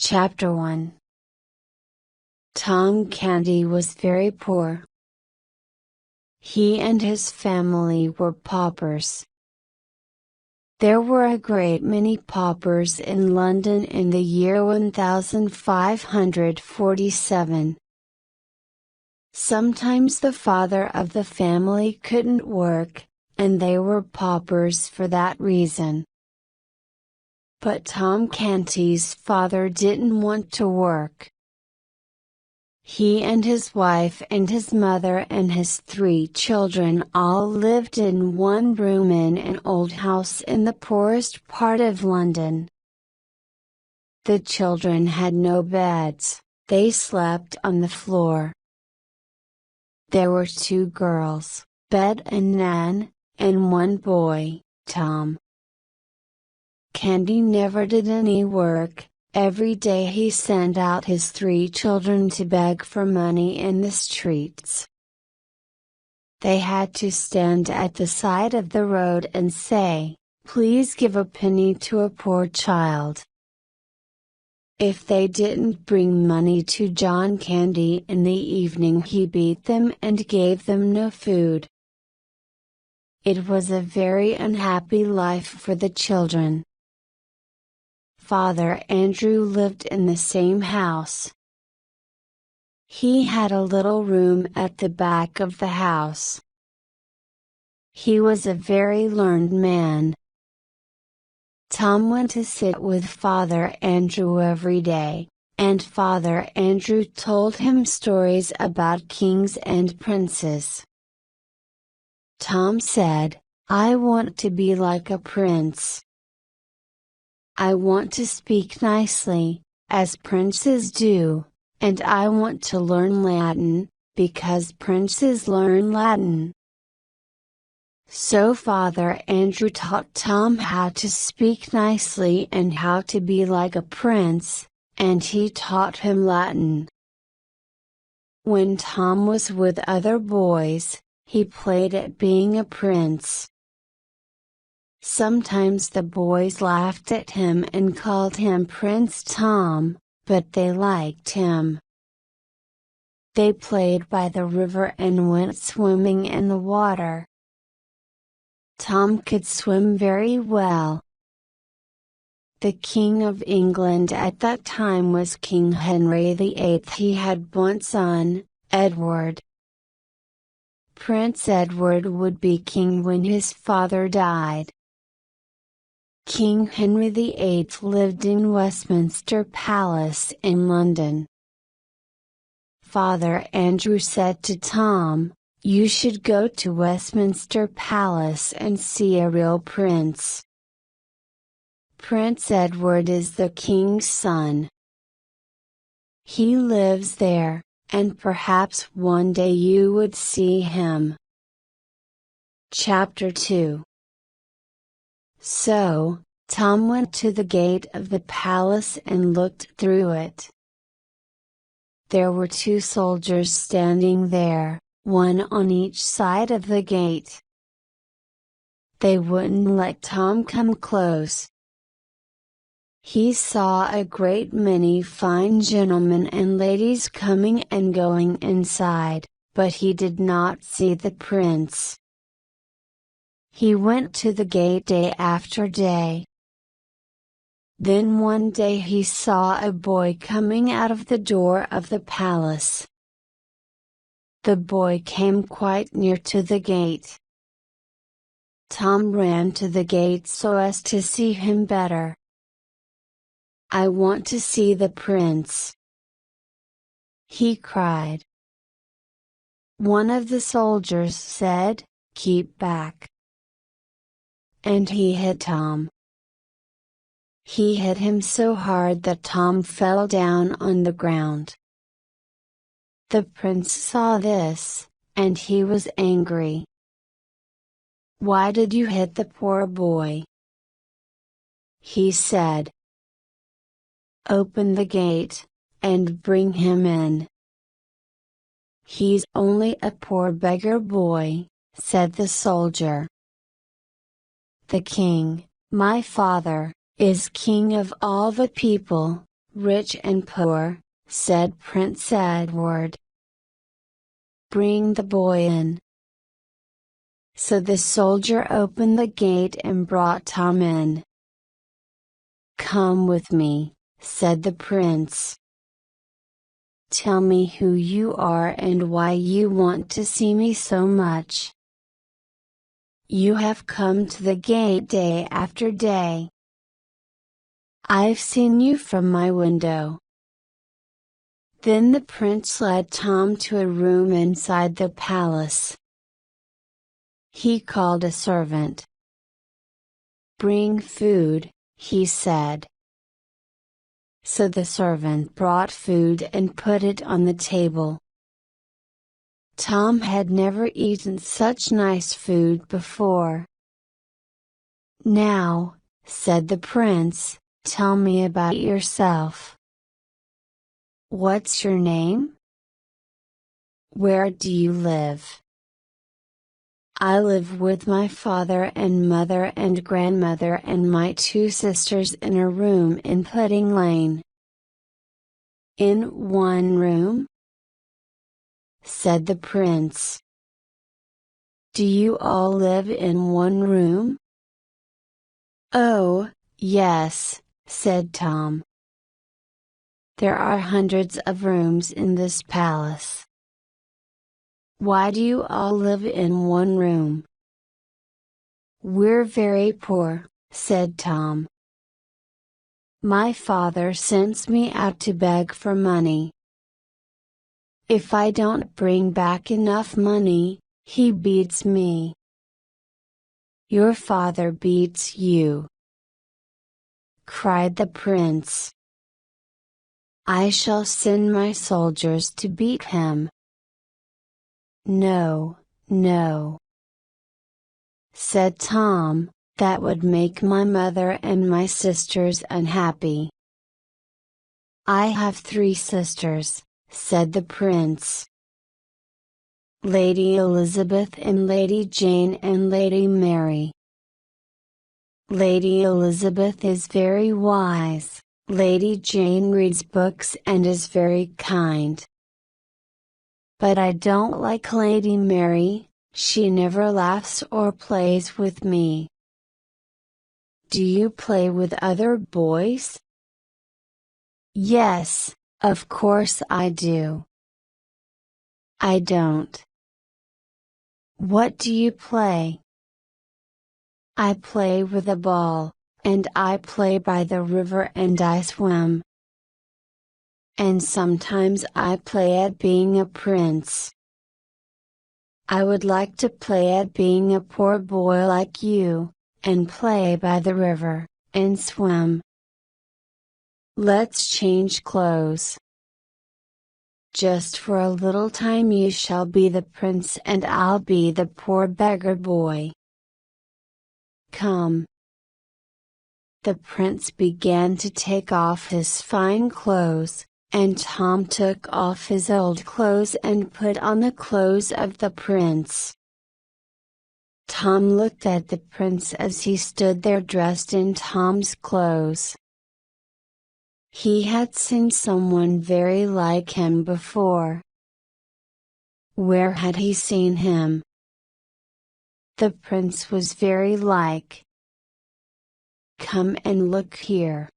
Chapter 1. Tom Candy was very poor. He and his family were paupers. There were a great many paupers in London in the year 1547. Sometimes the father of the family couldn't work, and they were paupers for that reason. But Tom Canty's father didn't want to work. He and his wife and his mother and his 3 children all lived in one room in an old house in the poorest part of London. The children had no beds, they slept on the floor. There were 2 girls, Bet and Nan, and 1 boy, Tom. Candy never did any work. Every day he sent out his 3 children to beg for money in the streets. They had to stand at the side of the road and say, "Please give a penny to a poor child." If they didn't bring money to John Candy in the evening, he beat them and gave them no food. It was a very unhappy life for the children. Father Andrew lived in the same house. He had a little room at the back of the house. He was a very learned man. Tom went to sit with Father Andrew every day, and Father Andrew told him stories about kings and princes. Tom said, "I want to be like a prince. I want to speak nicely, as princes do, and I want to learn Latin, because princes learn Latin." So Father Andrew taught Tom how to speak nicely and how to be like a prince, and he taught him Latin. When Tom was with other boys, he played at being a prince. Sometimes the boys laughed at him and called him Prince Tom, but they liked him. They played by the river and went swimming in the water. Tom could swim very well. The King of England at that time was King Henry VIII. He had one son, Edward. Prince Edward would be king when his father died. King Henry VIII lived in Westminster Palace in London. Father Andrew said to Tom, "You should go to Westminster Palace and see a real prince. Prince Edward is the king's son. He lives there, and perhaps one day you would see him." Chapter 2. So, Tom went to the gate of the palace and looked through it. There were 2 soldiers standing there, one on each side of the gate. They wouldn't let Tom come close. He saw a great many fine gentlemen and ladies coming and going inside, but he did not see the prince. He went to the gate day after day. Then one day he saw a boy coming out of the door of the palace. The boy came quite near to the gate. Tom ran to the gate so as to see him better. "I want to see the prince," he cried. One of the soldiers said, "Keep back." And he hit Tom. He hit him so hard that Tom fell down on the ground. The prince saw this, and he was angry. "Why did you hit the poor boy?" he said. "Open the gate, and bring him in." "He's only a poor beggar boy," said the soldier. "The king, my father, is king of all the people, rich and poor," said Prince Edward. "Bring the boy in." So the soldier opened the gate and brought Tom in. "Come with me," said the prince. "Tell me who you are and why you want to see me so much. You have come to the gate day after day. I've seen you from my window." Then the prince led Tom to a room inside the palace. He called a servant. "Bring food," he said. So the servant brought food and put it on the table. Tom had never eaten such nice food before. "Now," said the prince, "tell me about yourself. What's your name? Where do you live?" "I live with my father and mother and grandmother and my 2 sisters in a room in Pudding Lane." "In one room?" said the prince. "Do you all live in one room?" "Oh, yes," said Tom. "There are hundreds of rooms in this palace." "Why do you all live in one room?" "We're very poor," said Tom. "My father sends me out to beg for money. If I don't bring back enough money, he beats me." "Your father beats you?" cried the prince. "I shall send my soldiers to beat him." "No, no," said Tom, "that would make my mother and my sisters unhappy." "I have 3 sisters," said the prince. "Lady Elizabeth and Lady Jane and Lady Mary. Lady Elizabeth is very wise, Lady Jane reads books and is very kind. But I don't like Lady Mary, she never laughs or plays with me." "Do you play with other boys?" "Yes, of course I do." "I don't." "What do you play?" "I play with a ball, and I play by the river and I swim. And sometimes I play at being a prince." "I would like to play at being a poor boy like you, and play by the river, and swim." "Let's change clothes. Just for a little time you shall be the prince and I'll be the poor beggar boy. Come." The prince began to take off his fine clothes, and Tom took off his old clothes and put on the clothes of the prince. Tom looked at the prince as he stood there dressed in Tom's clothes. He had seen someone very like him before. Where had he seen him? The prince was very like. "Come and look here!"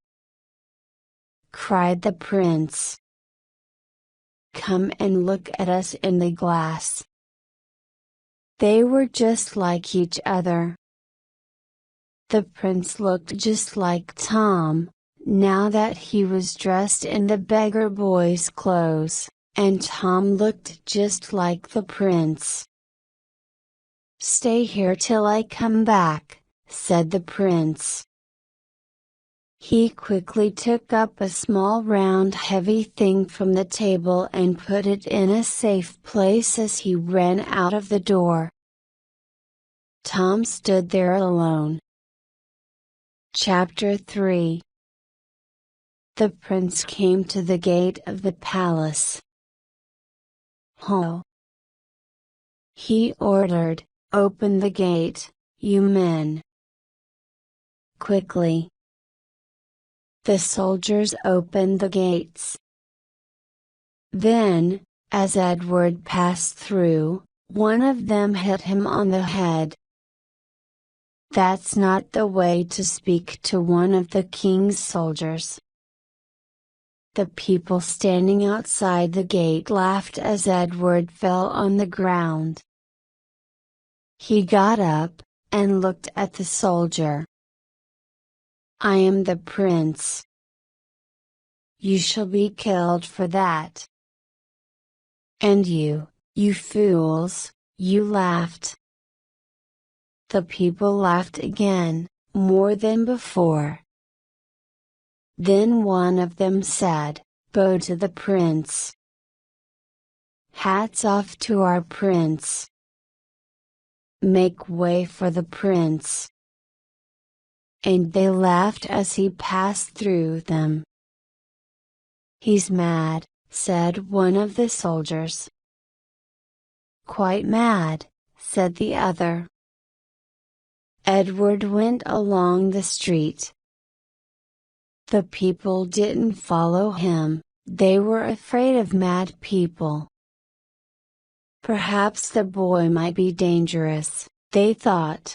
cried the prince. "Come and look at us in the glass." They were just like each other. The prince looked just like Tom, now that he was dressed in the beggar boy's clothes, and Tom looked just like the prince. "Stay here till I come back," said the prince. He quickly took up a small round heavy thing from the table and put it in a safe place as he ran out of the door. Tom stood there alone. Chapter 3. The prince came to the gate of the palace. "Ho!" he ordered, "open the gate, you men. Quickly!" the soldiers opened the gates. Then, as Edward passed through, one of them hit him on the head. "That's not the way to speak to one of the king's soldiers." The people standing outside the gate laughed as Edward fell on the ground. He got up, and looked at the soldier. "I am the prince. You shall be killed for that." "And you fools," you laughed. The people laughed again, more than before. Then one of them said, "Bow to the prince." "Hats off to our prince." "Make way for the prince." And they laughed as he passed through them. "He's mad," said one of the soldiers. "Quite mad," said the other. Edward went along the street. The people didn't follow him, they were afraid of mad people. Perhaps the boy might be dangerous, they thought.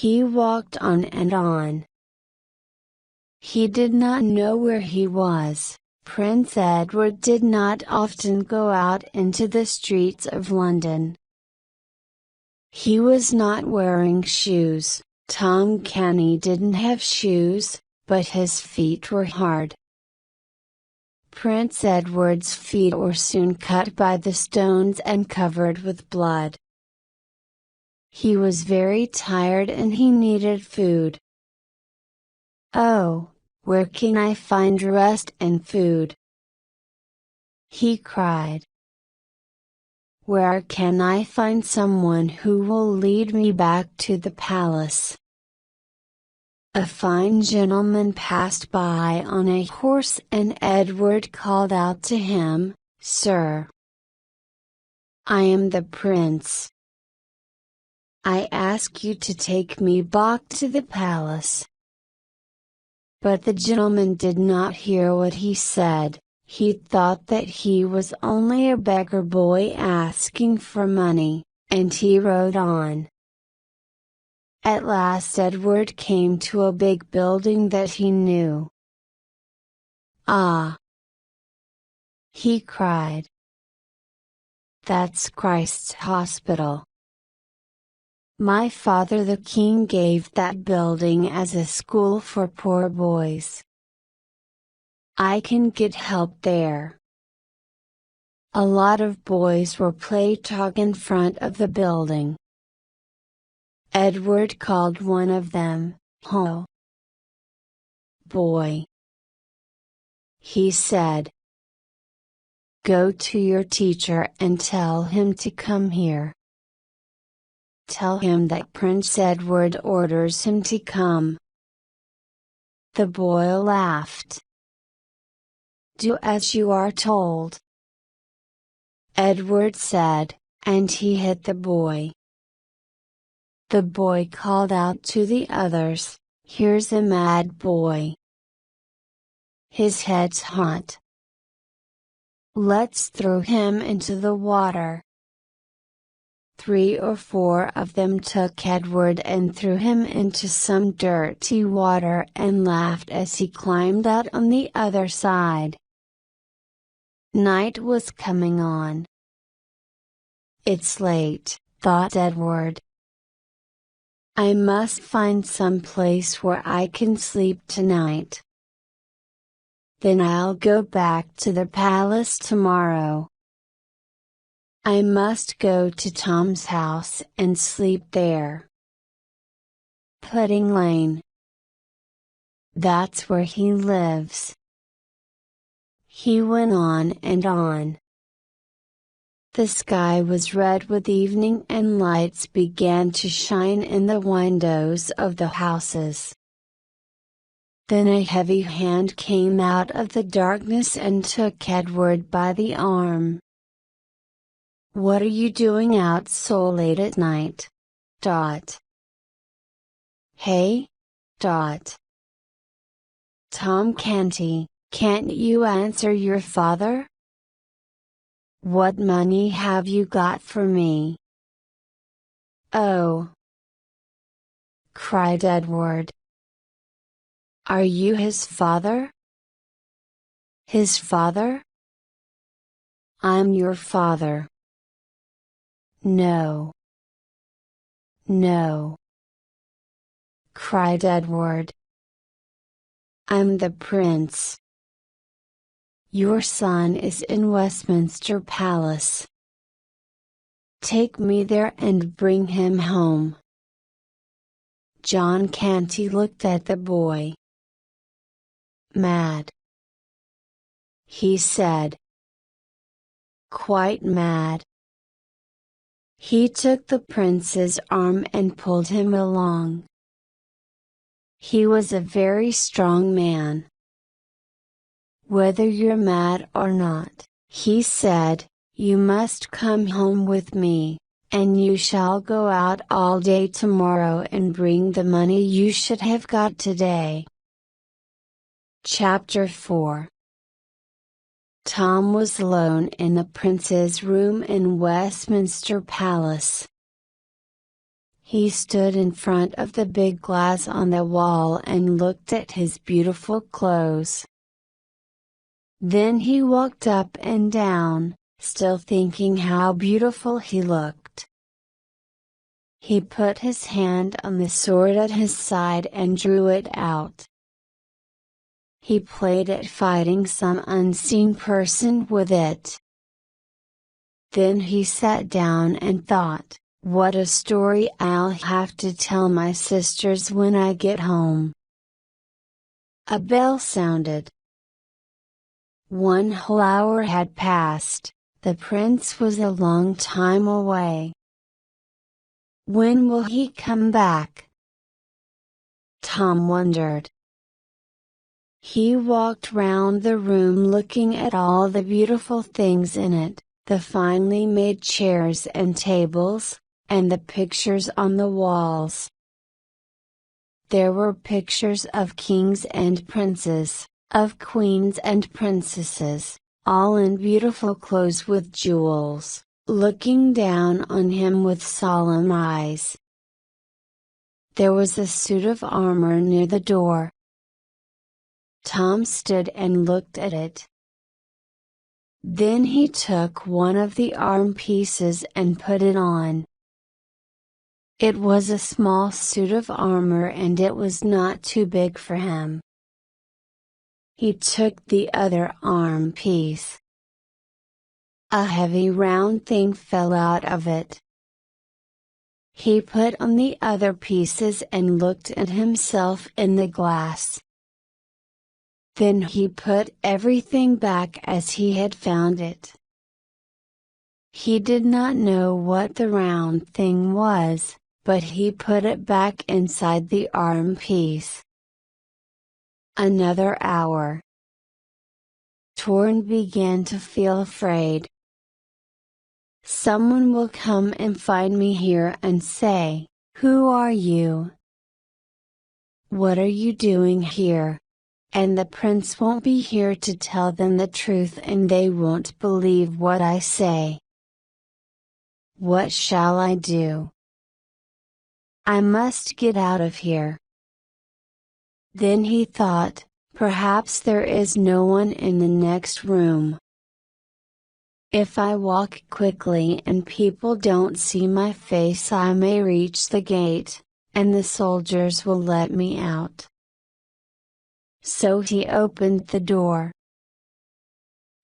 He walked on and on. He did not know where he was. Prince Edward did not often go out into the streets of London. He was not wearing shoes. Tom Canny didn't have shoes, but his feet were hard. Prince Edward's feet were soon cut by the stones and covered with blood. He was very tired and he needed food. "Oh, where can I find rest and food?" he cried. "Where can I find someone who will lead me back to the palace?" A fine gentleman passed by on a horse and Edward called out to him, "Sir, I am the prince. I ask you to take me back to the palace." But the gentleman did not hear what he said. He thought that he was only a beggar boy asking for money, and he rode on. At last Edward came to a big building that he knew. "Ah!" he cried. "That's Christ's hospital. My father the king gave that building as a school for poor boys. I can get help there." A lot of boys were playing tag in front of the building. Edward called one of them, "Ho, boy," he said. "Go to your teacher and tell him to come here. Tell him that Prince Edward orders him to come." The boy laughed. "Do as you are told," Edward said, and he hit the boy. The boy called out to the others, "Here's a mad boy. His head's hot. Let's throw him into the water." 3 or 4 of them took Edward and threw him into some dirty water and laughed as he climbed out on the other side. Night was coming on. "It's late," thought Edward. "I must find some place where I can sleep tonight. Then I'll go back to the palace tomorrow. I must go to Tom's house and sleep there. Pudding Lane. That's where he lives." He went on and on. The sky was red with evening and lights began to shine in the windows of the houses. Then a heavy hand came out of the darkness and took Edward by the arm. "What are you doing out so late at night, Dot?" "Hey, Dot. Tom Canty, can't you answer your father? What money have you got for me? Oh! Cried Edward. Are you his father? His father? I'm your father. No. No. Cried Edward. I'm the prince. Your son is in Westminster Palace. Take me there and bring him home. John Canty looked at the boy. Mad, he said. Quite mad. He took the prince's arm and pulled him along. He was a very strong man. Whether you're mad or not, he said, you must come home with me, and you shall go out all day tomorrow and bring the money you should have got today. Chapter 4. Tom was alone in the prince's room in Westminster Palace. He stood in front of the big glass on the wall and looked at his beautiful clothes. Then he walked up and down, still thinking how beautiful he looked. He put his hand on the sword at his side and drew it out. He played at fighting some unseen person with it. Then he sat down and thought, what a story I'll have to tell my sisters when I get home. A bell sounded. 1 whole hour had passed, the prince was a long time away. When will he come back? Tom wondered. He walked round the room looking at all the beautiful things in it, the finely made chairs and tables, and the pictures on the walls. There were pictures of kings and princes, of queens and princesses, all in beautiful clothes with jewels, looking down on him with solemn eyes. There was a suit of armor near the door. Tom stood and looked at it. Then he took one of the arm pieces and put it on. It was a small suit of armor and it was not too big for him. He took the other arm piece. A heavy round thing fell out of it. He put on the other pieces and looked at himself in the glass. Then he put everything back as he had found it. He did not know what the round thing was, but he put it back inside the arm piece. Another hour. Torn began to feel afraid. Someone will come and find me here and say, "Who are you? What are you doing here?" And the prince won't be here to tell them the truth and they won't believe what I say. What shall I do? I must get out of here. Then he thought, perhaps there is no one in the next room. If I walk quickly and people don't see my face, I may reach the gate, and the soldiers will let me out. So he opened the door.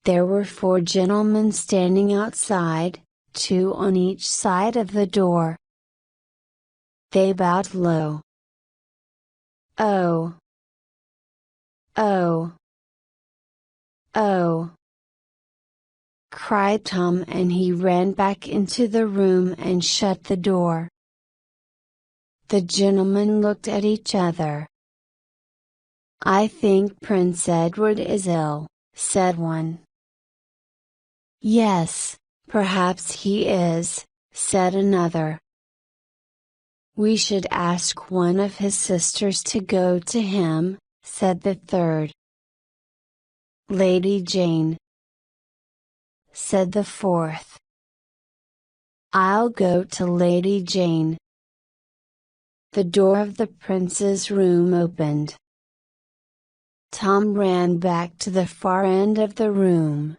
There were 4 gentlemen standing outside, 2 on each side of the door. They bowed low. "Oh! Oh! Oh!" cried Tom, and he ran back into the room and shut the door. The gentlemen looked at each other. "I think Prince Edward is ill," said one. "Yes, perhaps he is," said another. "We should ask one of his sisters to go to him," said the third. Lady Jane, said the fourth. I'll go to Lady Jane. The door of the prince's room opened. Tom ran back to the far end of the room.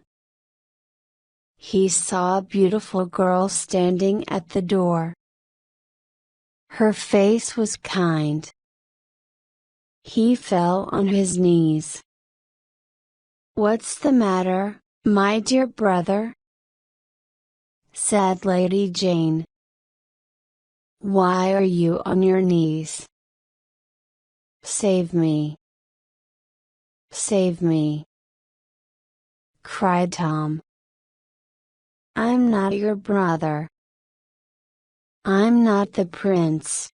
He saw a beautiful girl standing at the door. Her face was kind. He fell on his knees. "What's the matter, my dear brother?" said Lady Jane. "Why are you on your knees?" "Save me! Save me!" cried Tom. "I'm not your brother. I'm not the prince.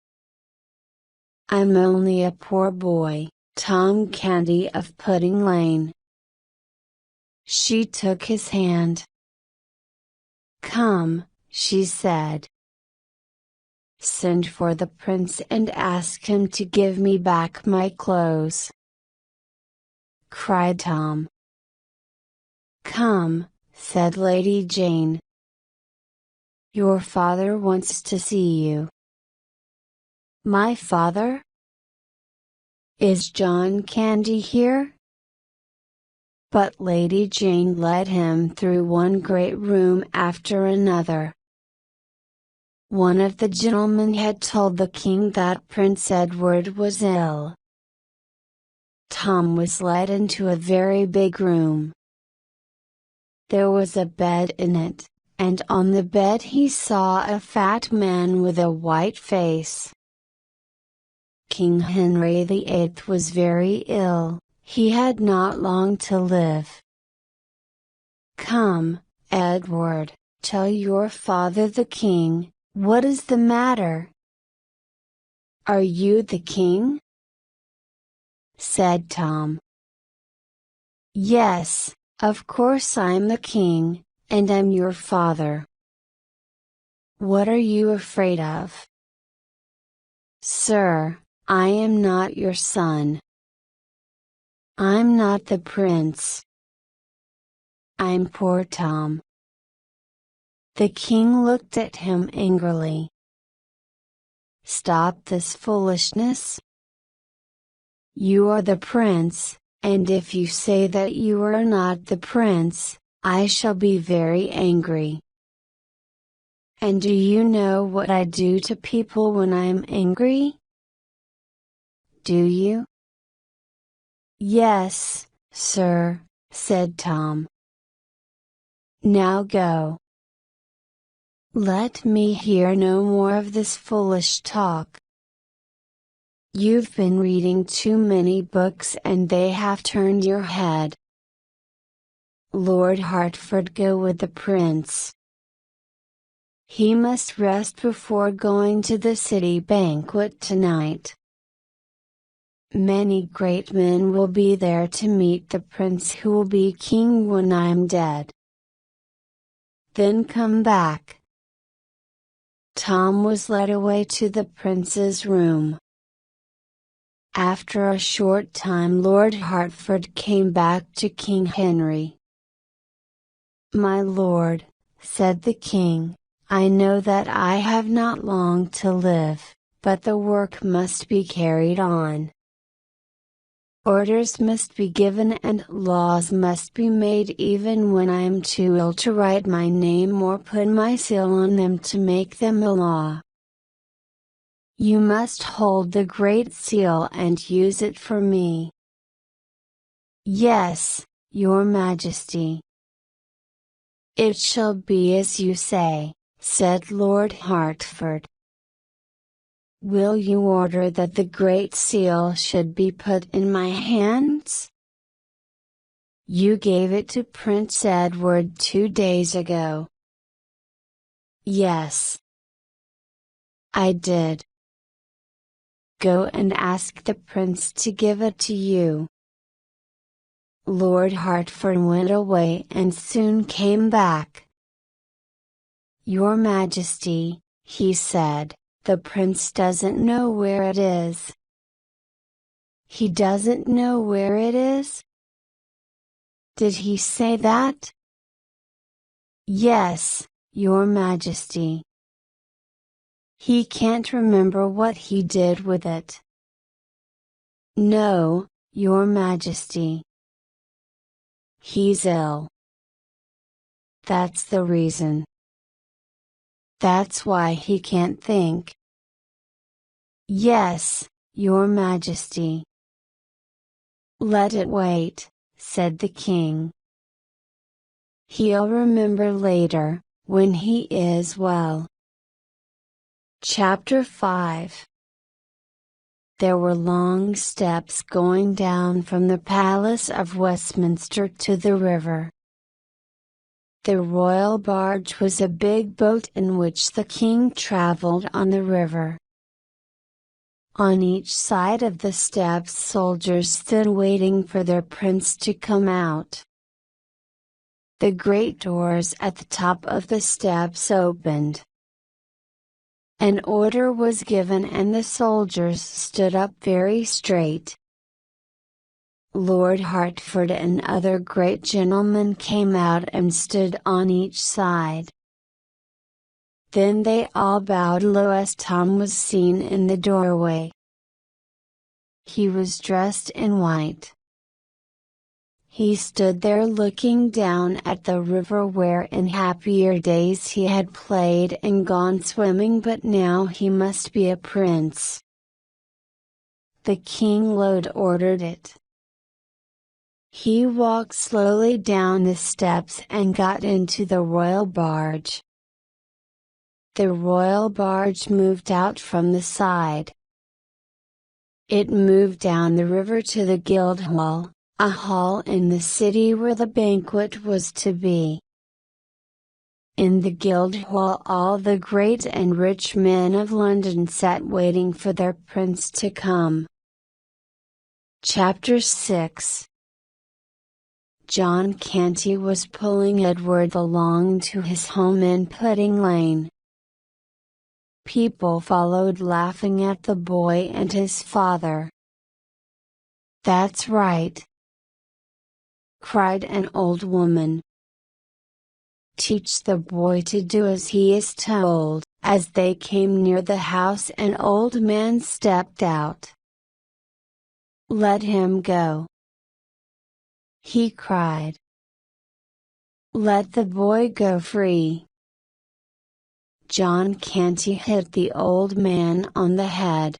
I'm only a poor boy, Tom Candy of Pudding Lane." She took his hand. "Come," she said. "Send for the prince and ask him to give me back my clothes," cried Tom. "Come," said Lady Jane. "Your father wants to see you." "My father? Is John Candy here?" But Lady Jane led him through one great room after another. One of the gentlemen had told the king that Prince Edward was ill. Tom was led into a very big room. There was a bed in it, and on the bed he saw a fat man with a white face. King Henry VIII was very ill. He had not long to live. "Come, Edward, tell your father the king, what is the matter?" "Are you the king?" said Tom. "Yes, of course I'm the king, and I'm your father." "What are you afraid of?" "Sir, I am not your son. I'm not the prince. I'm poor Tom." The king looked at him angrily. "Stop this foolishness. You are the prince, and if you say that you are not the prince, I shall be very angry. And do you know what I do to people when I am angry?" "Do you?" "Yes, sir," said Tom. "Now go. Let me hear no more of this foolish talk. You've been reading too many books and they have turned your head. Lord Hertford, go with the prince. He must rest before going to the city banquet tonight. Many great men will be there to meet the prince who will be king when I'm dead. Then come back." Tom was led away to the prince's room. After a short time Lord Hertford came back to King Henry. "My lord," said the king, "I know that I have not long to live, but the work must be carried on. Orders must be given and laws must be made even when I am too ill to write my name or put my seal on them to make them a law. You must hold the Great Seal and use it for me." "Yes, your Majesty." "It shall be as you say," said Lord Hertford. "Will you order that the Great Seal should be put in my hands?" "You gave it to Prince Edward 2 days ago." "Yes, I did." "Go and ask the prince to give it to you." Lord Hertford went away and soon came back. "Your Majesty," he said, "the prince doesn't know where it is." He doesn't know where it is? Did he say that? Yes, Your Majesty. He can't remember what he did with it. No, Your Majesty. He's ill. That's the reason. That's why he can't think. Yes, Your Majesty. Let it wait, said the king. He'll remember later, when he is well. Chapter 5. There were long steps going down from the Palace of Westminster to the river. The royal barge was a big boat in which the king traveled on the river. On each side of the steps soldiers stood waiting for their prince to come out. The great doors at the top of the steps opened. An order was given and the soldiers stood up very straight. Lord Hertford and other great gentlemen came out and stood on each side. Then they all bowed low as Tom was seen in the doorway. He was dressed in white. He stood there looking down at the river where in happier days he had played and gone swimming, but now he must be a prince. The king Lord ordered it. He walked slowly down the steps and got into the royal barge. The royal barge moved out from the side. It moved down the river to the Guildhall, a hall in the city where the banquet was to be. In the Guildhall all the great and rich men of London sat waiting for their prince to come. Chapter 6. John Canty was pulling Edward along to his home in Pudding Lane. People followed laughing at the boy and his father. "That's right!" cried an old woman. "Teach the boy to do as he is told." As they came near the house an old man stepped out. "Let him go!" he cried. "Let the boy go free!" John Canty hit the old man on the head.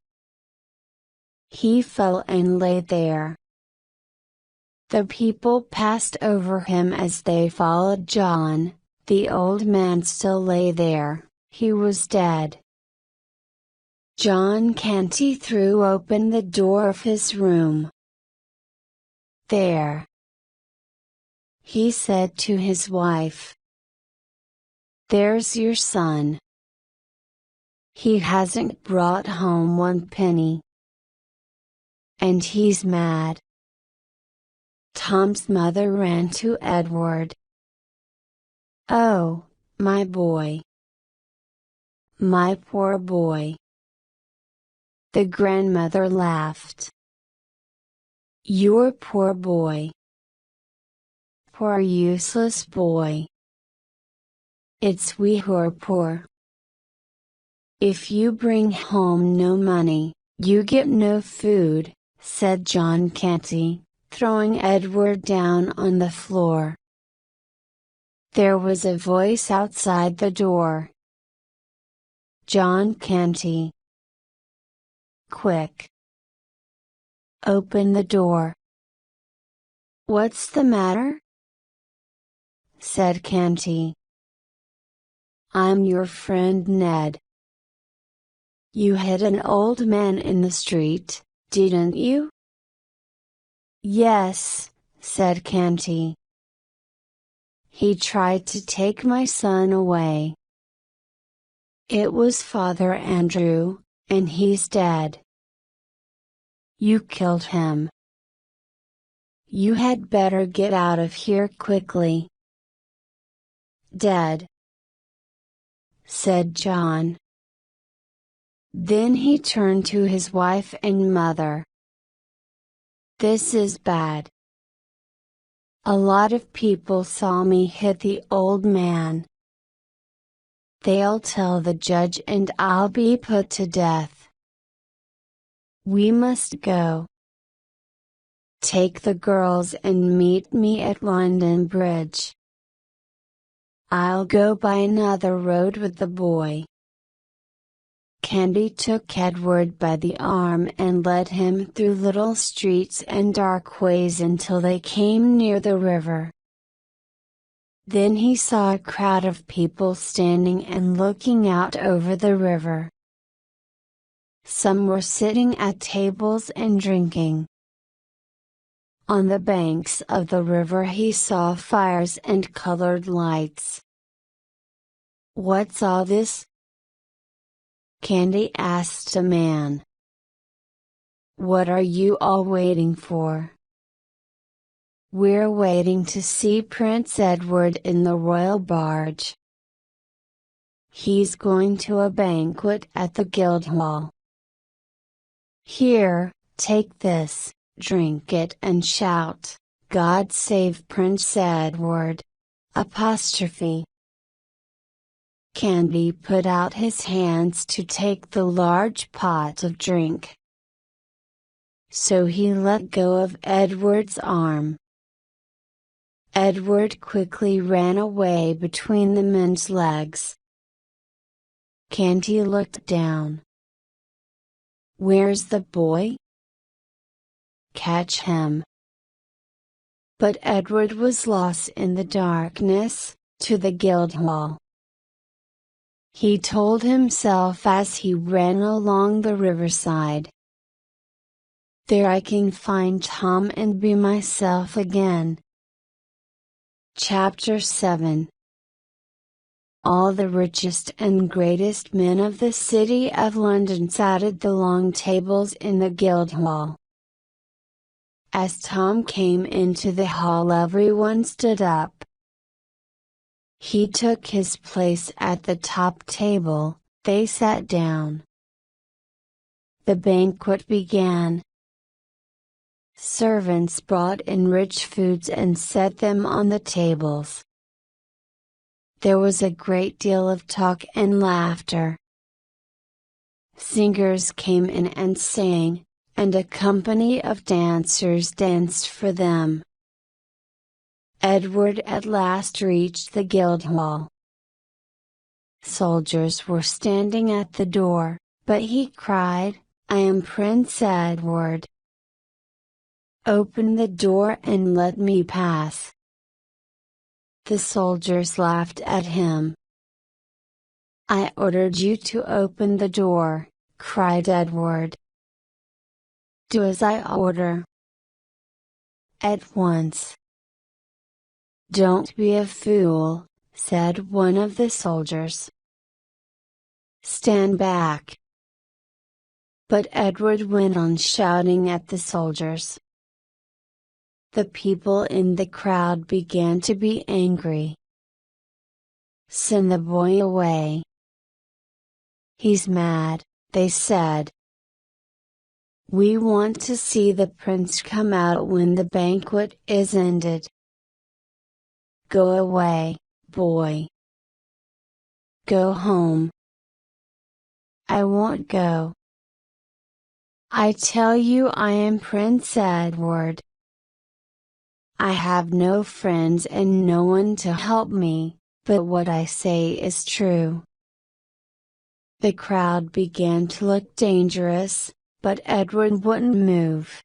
He fell and lay there. The people passed over him as they followed John. The old man still lay there, he was dead. John Canty threw open the door of his room. "There," he said to his wife. "There's your son. He hasn't brought home one penny. And he's mad." Tom's mother ran to Edward. "Oh, my boy. My poor boy." The grandmother laughed. "Your poor boy. Poor useless boy. It's we who are poor. If you bring home no money, you get no food," said John Canty, throwing Edward down on the floor. There was a voice outside the door. "John Canty. Quick. Open the door." "What's the matter?" said Canty. "I'm your friend Ned. You hit an old man in the street, didn't you?" "Yes," said Canty. "He tried to take my son away. It was Father Andrew, and he's dead." "You killed him. You had better get out of here quickly." "Dead," said John. Then he turned to his wife and mother. This is bad. A lot of people saw me hit the old man. They'll tell the judge and I'll be put to death. We must go. Take the girls and meet me at London Bridge. I'll go by another road with the boy. Candy took Edward by the arm and led him through little streets and dark ways until they came near the river. Then he saw a crowd of people standing and looking out over the river. Some were sitting at tables and drinking. On the banks of the river he saw fires and colored lights. "What's all this?" Candy asked a man. "What are you all waiting for?" "We're waiting to see Prince Edward in the royal barge. He's going to a banquet at the Guildhall. Here, take this, drink it and shout, 'God save Prince Edward!' Apostrophe." Candy put out his hands to take the large pot of drink. So he let go of Edward's arm. Edward quickly ran away between the men's legs. Candy looked down. "Where's the boy? Catch him." But Edward was lost in the darkness, to the Guildhall. He told himself as he ran along the riverside. "There I can find Tom and be myself again." Chapter 7. All the richest and greatest men of the city of London sat at the long tables in the Guildhall. As Tom came into the hall, everyone stood up. He took his place at the top table, they sat down. The banquet began. Servants brought in rich foods and set them on the tables. There was a great deal of talk and laughter. Singers came in and sang, and a company of dancers danced for them. Edward at last reached the Guildhall. Soldiers were standing at the door, but he cried, "I am Prince Edward. Open the door and let me pass." The soldiers laughed at him. "I ordered you to open the door," cried Edward. "Do as I order." "At once." "Don't be a fool," said one of the soldiers. "Stand back." But Edward went on shouting at the soldiers. The people in the crowd began to be angry. "Send the boy away. He's mad," they said. "We want to see the prince come out when the banquet is ended. Go away, boy. Go home." "I won't go. I tell you I am Prince Edward. I have no friends and no one to help me, but what I say is true." The crowd began to look dangerous, but Edward wouldn't move.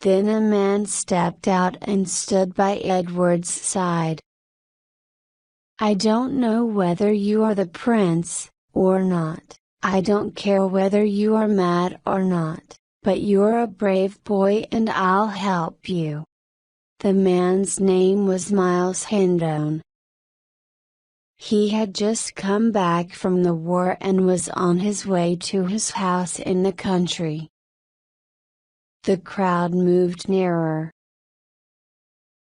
Then a man stepped out and stood by Edward's side. "I don't know whether you are the prince, or not, I don't care whether you are mad or not, but you're a brave boy and I'll help you." The man's name was Miles Hendon. He had just come back from the war and was on his way to his house in the country. The crowd moved nearer.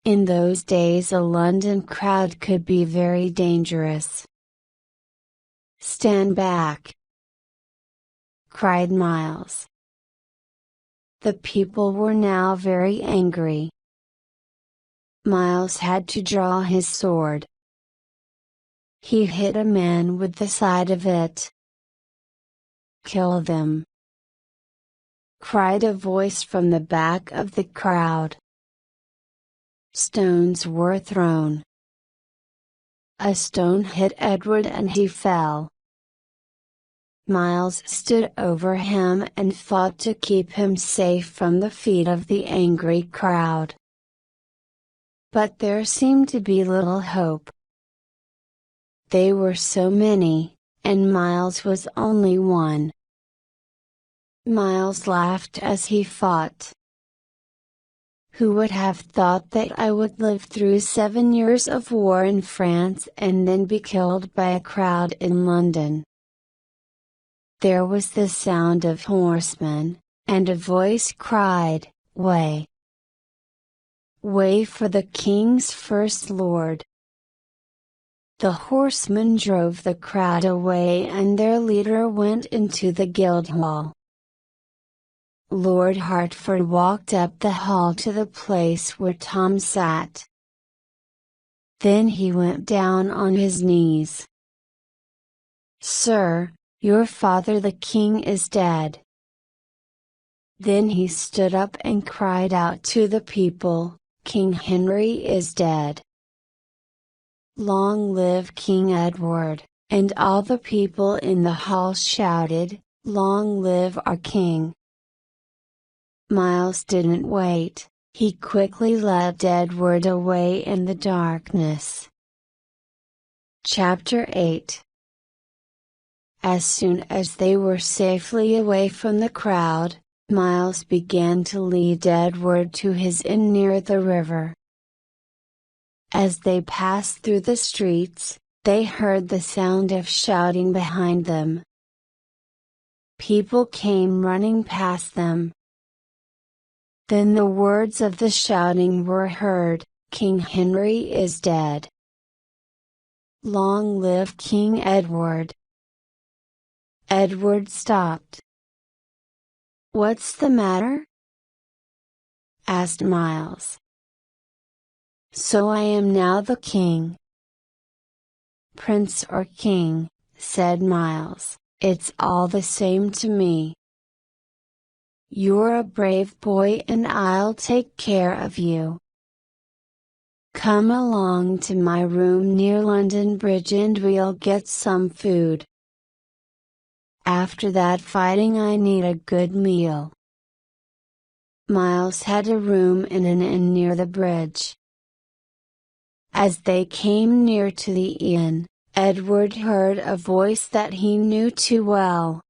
In those days a London crowd could be very dangerous. "Stand back!" cried Miles. The people were now very angry. Miles had to draw his sword. He hit a man with the side of it. "Kill them!" cried a voice from the back of the crowd. Stones were thrown. A stone hit Edward and he fell. Miles stood over him and fought to keep him safe from the feet of the angry crowd. But there seemed to be little hope. They were so many, and Miles was only one. Miles laughed as he fought. "Who would have thought that I would live through 7 years of war in France and then be killed by a crowd in London?" There was the sound of horsemen, and a voice cried, "Way! Way for the King's First Lord!" The horsemen drove the crowd away and their leader went into the Guildhall. Lord Hertford walked up the hall to the place where Tom sat. Then he went down on his knees. "Sir, your father the king is dead." Then he stood up and cried out to the people, "King Henry is dead. Long live King Edward," and all the people in the hall shouted, "Long live our king." Miles didn't wait, he quickly led Edward away in the darkness. Chapter 8. As soon as they were safely away from the crowd, Miles began to lead Edward to his inn near the river. As they passed through the streets, they heard the sound of shouting behind them. People came running past them. Then the words of the shouting were heard, "King Henry is dead. Long live King Edward." Edward stopped. "What's the matter?" asked Miles. "So I am now the king." "Prince or king," said Miles, "it's all the same to me. You're a brave boy and I'll take care of you. Come along to my room near London Bridge and we'll get some food. After that fighting I need a good meal." Miles had a room in an inn near the bridge. As they came near to the inn, Edward heard a voice that he knew too well.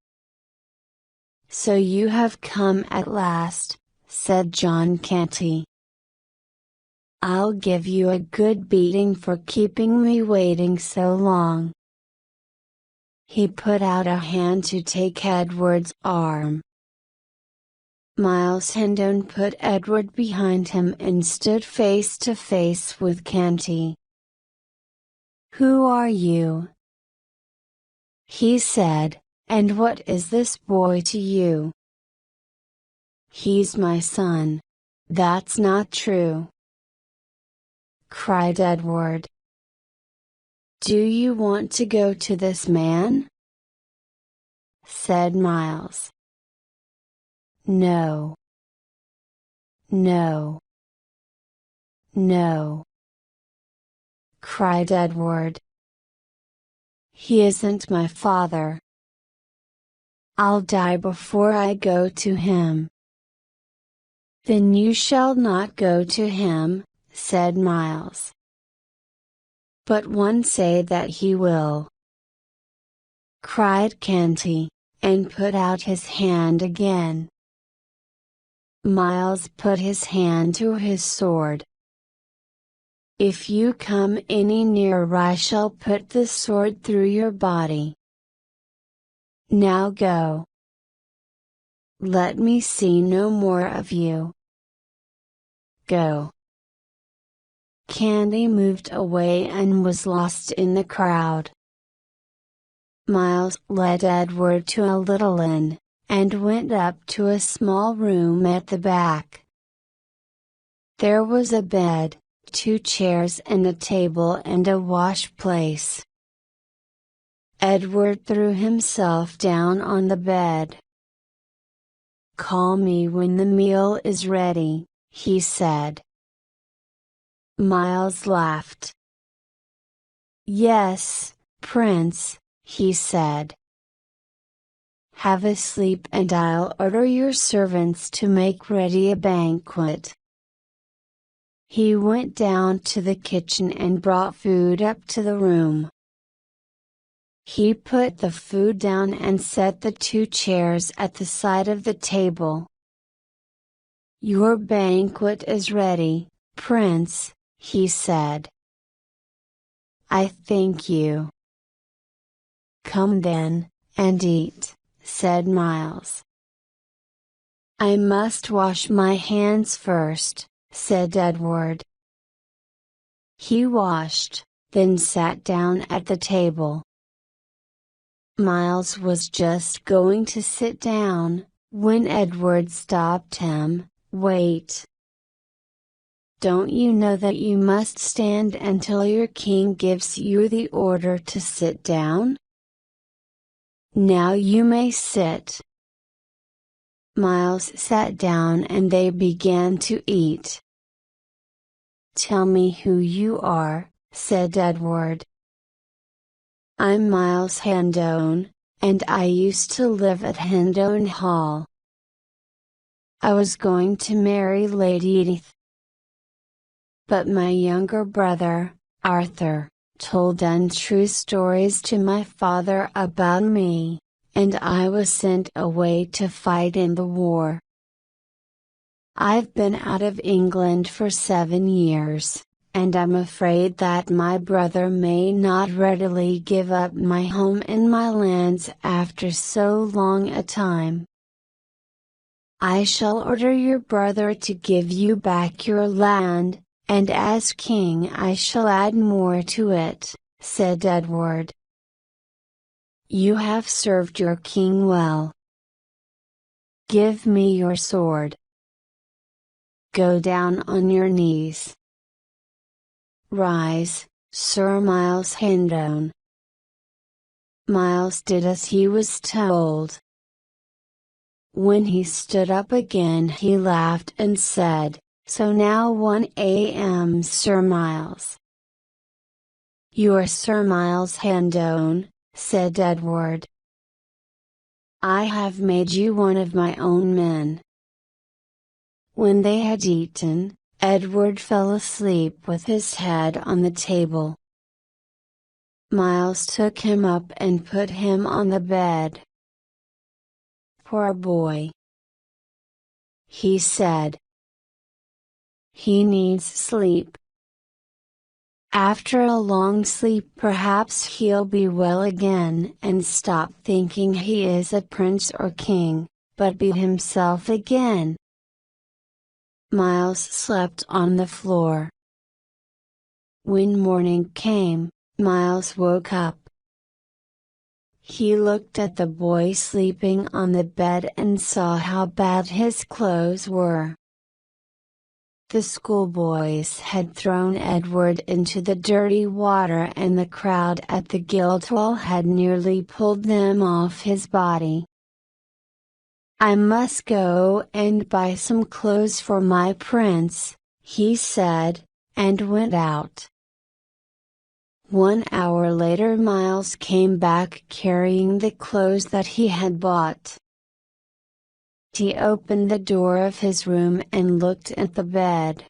"So you have come at last," said John Canty. "I'll give you a good beating for keeping me waiting so long." He put out a hand to take Edward's arm. Miles Hendon put Edward behind him and stood face to face with Canty. "Who are you?" he said, "and what is this boy to you?" "He's my son." "That's not true!" cried Edward. "Do you want to go to this man?" said Miles. "No. No. No!" cried Edward. "He isn't my father. I'll die before I go to him." "Then you shall not go to him," said Miles. "But one say that he will!" cried Canty, and put out his hand again. Miles put his hand to his sword. "If you come any nearer I shall put the sword through your body. Now go. Let me see no more of you. Go." Canty moved away and was lost in the crowd. Miles led Edward to a little inn, and went up to a small room at the back. There was a bed, 2 chairs and a table and a wash place. Edward threw himself down on the bed. "Call me when the meal is ready," he said. Miles laughed. "Yes, Prince," he said. "Have a sleep and I'll order your servants to make ready a banquet." He went down to the kitchen and brought food up to the room. He put the food down and set the 2 chairs at the side of the table. "Your banquet is ready, Prince," he said. "I thank you." "Come then, and eat," said Miles. "I must wash my hands first," said Edward. He washed, then sat down at the table. Miles was just going to sit down, when Edward stopped him. "Wait. Don't you know that you must stand until your king gives you the order to sit down? Now you may sit." Miles sat down and they began to eat. "Tell me who you are," said Edward. "I'm Miles Hendone, and I used to live at Hendone Hall. I was going to marry Lady Edith. But my younger brother, Arthur, told untrue stories to my father about me, and I was sent away to fight in the war. I've been out of England for 7 years. And I'm afraid that my brother may not readily give up my home and my lands after so long a time. I shall order your brother to give you back your land, and as king I shall add more to it," said Edward. "You have served your king well. Give me your sword. Go down on your knees. Rise, Sir Miles Hendone." Miles did as he was told. When he stood up again he laughed and said, "So now 1 a.m. Sir Miles." "You are Sir Miles Hendone," said Edward. "I have made you one of my own men." When they had eaten, Edward fell asleep with his head on the table. Miles took him up and put him on the bed. "Poor boy," he said. "He needs sleep. After a long sleep perhaps he'll be well again and stop thinking he is a prince or king, but be himself again." Miles slept on the floor. When morning came, Miles woke up. He looked at the boy sleeping on the bed and saw how bad his clothes were. The schoolboys had thrown Edward into the dirty water and the crowd at the Guildhall had nearly pulled them off his body. "I must go and buy some clothes for my prince," he said, and went out. 1 hour later Miles came back carrying the clothes that he had bought. He opened the door of his room and looked at the bed.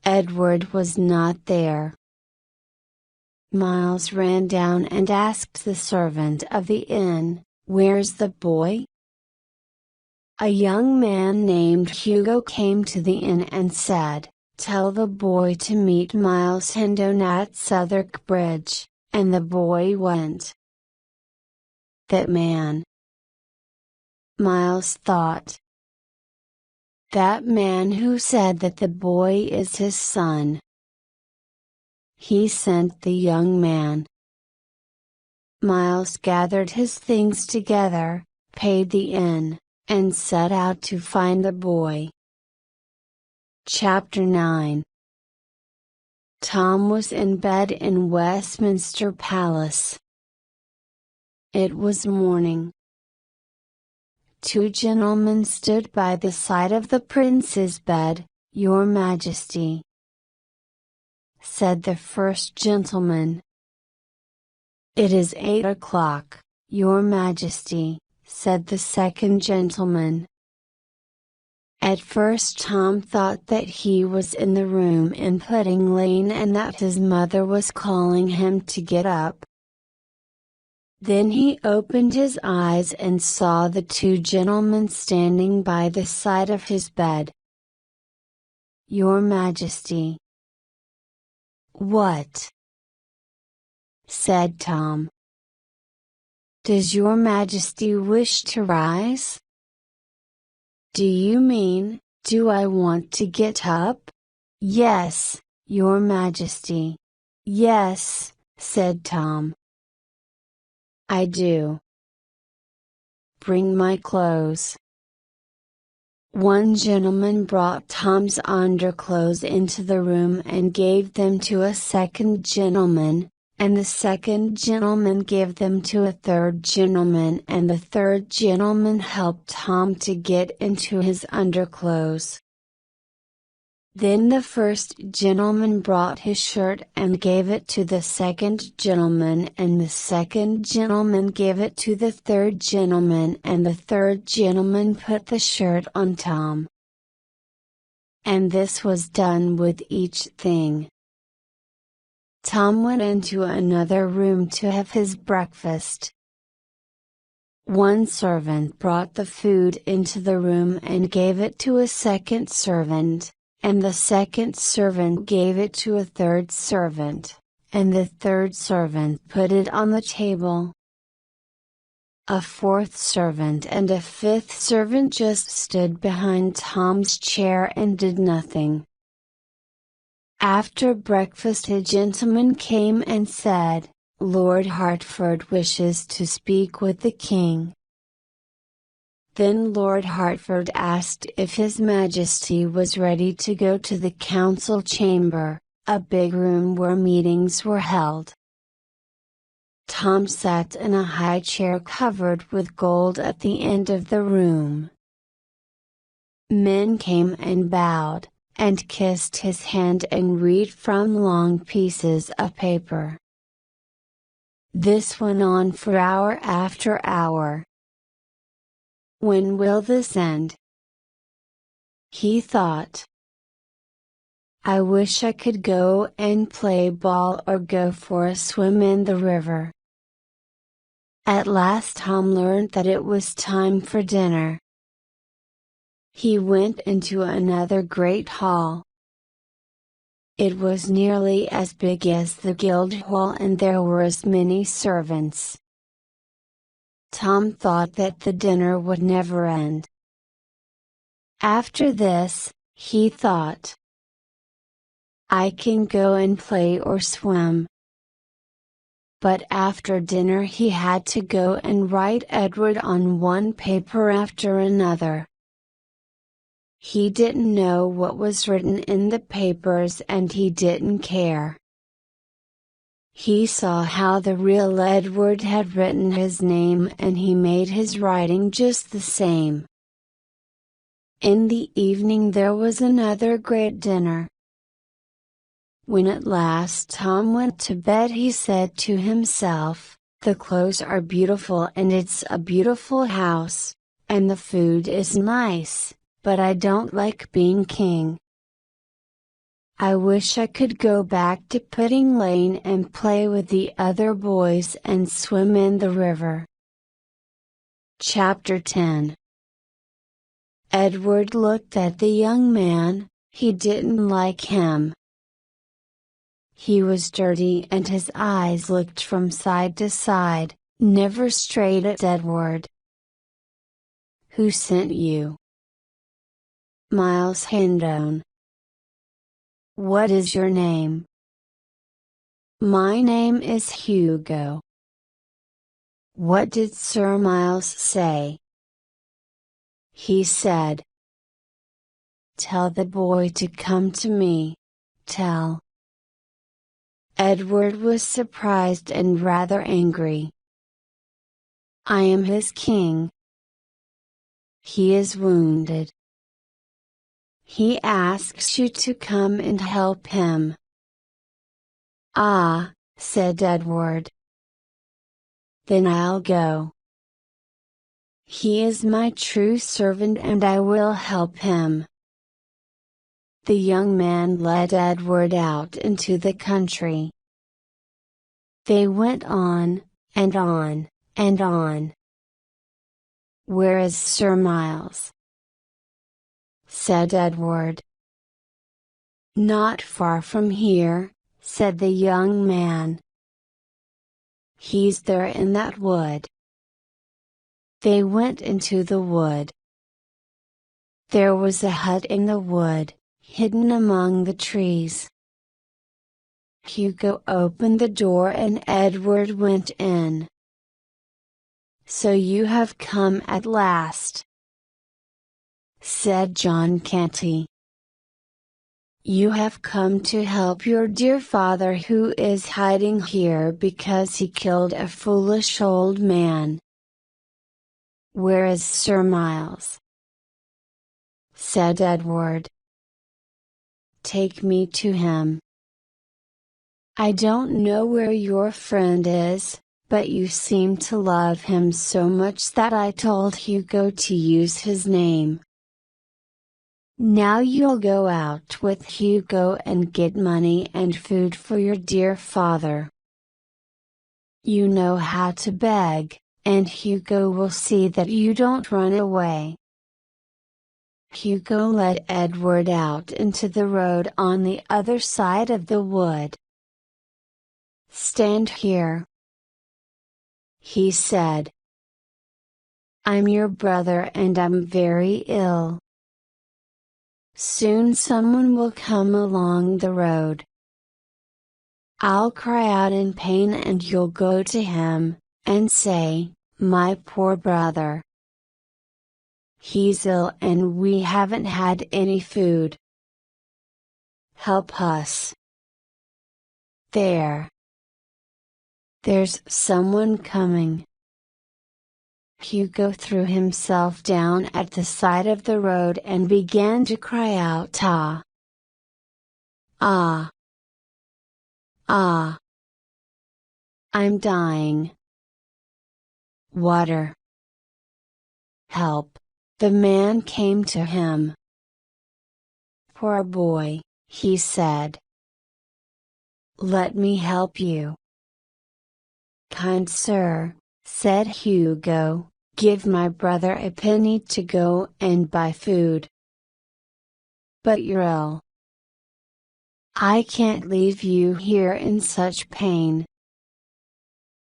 Edward was not there. Miles ran down and asked the servant of the inn, "Where's the boy?" A young man named Hugo came to the inn and said, "Tell the boy to meet Miles Hendone at Southwark Bridge," and the boy went. That man. Miles thought. That man who said that the boy is his son. He sent the young man. Miles gathered his things together, paid the inn, and set out to find the boy. Chapter 9. Tom was in bed in Westminster Palace. It was morning. Two gentlemen stood by the side of the prince's bed. "Your Majesty," said the first gentleman. "It is 8 o'clock, Your Majesty," said the second gentleman. At first Tom thought that he was in the room in Pudding Lane and that his mother was calling him to get up. Then he opened his eyes and saw the two gentlemen standing by the side of his bed. "Your Majesty." "What?" said Tom. "Does Your Majesty wish to rise?" "Do you mean, do I want to get up?" "Yes, Your Majesty." "Yes," said Tom. "I do." "Bring my clothes." One gentleman brought Tom's underclothes into the room and gave them to a second gentleman, and the second gentleman gave them to a third gentleman, and the third gentleman helped Tom to get into his underclothes. Then the first gentleman brought his shirt and gave it to the second gentleman, and the second gentleman gave it to the third gentleman, and the third gentleman put the shirt on Tom. And this was done with each thing. Tom went into another room to have his breakfast. One servant brought the food into the room and gave it to a second servant, and the second servant gave it to a third servant, and the third servant put it on the table. A fourth servant and a fifth servant just stood behind Tom's chair and did nothing. After breakfast a gentleman came and said, "Lord Hertford wishes to speak with the king." Then Lord Hertford asked if His Majesty was ready to go to the council chamber, a big room where meetings were held. Tom sat in a high chair covered with gold at the end of the room. Men came and bowed, and kissed his hand and read from long pieces of paper. This went on for hour after hour. When will this end? He thought. I wish I could go and play ball or go for a swim in the river. At last Tom learned that it was time for dinner. He went into another great hall. It was nearly as big as the Guildhall and there were as many servants. Tom thought that the dinner would never end. After this, he thought, I can go and play or swim. But after dinner he had to go and write Edward on one paper after another. He didn't know what was written in the papers and he didn't care. He saw how the real Edward had written his name and he made his writing just the same. In the evening there was another great dinner. When at last Tom went to bed he said to himself, the clothes are beautiful and it's a beautiful house, and the food is nice, but I don't like being king. I wish I could go back to Pudding Lane and play with the other boys and swim in the river. Chapter 10. Edward looked at the young man. He didn't like him. He was dirty and his eyes looked from side to side, never straight at Edward. Who sent you? Miles Hendon. What is your name? My name is Hugo. What did Sir Miles say? he said. "Tell the boy to come to me, tell." Edward was surprised and rather angry. "I am his king. He is wounded. He asks you to come and help him." "Ah," said Edward. "Then I'll go. He is my true servant and I will help him." The young man led Edward out into the country. They went on, and on, and on. "Where is Sir Miles?" said Edward. "Not far from here," said the young man. "He's there in that wood." They went into the wood. There was a hut in the wood, hidden among the trees. Hugo opened the door and Edward went in. "So you have come at last," said John Canty. "You have come to help your dear father who is hiding here because he killed a foolish old man." "Where is Sir Miles?" said Edward. "Take me to him." "I don't know where your friend is, but you seem to love him so much that I told Hugo to use his name. Now you'll go out with Hugo and get money and food for your dear father. You know how to beg, and Hugo will see that you don't run away." Hugo led Edward out into the road on the other side of the wood. "Stand here," he said. "I'm your brother and I'm very ill. Soon someone will come along the road. I'll cry out in pain and you'll go to him, and say, 'My poor brother. He's ill and we haven't had any food. Help us.' There's someone coming." Hugo threw himself down at the side of the road and began to cry out, "Ah! Ah! Ah! I'm dying. Water! Help!" The man came to him. "Poor boy," he said. "Let me help you." "Kind sir," said Hugo, "give my brother a penny to go and buy food." "But you're ill. I can't leave you here in such pain.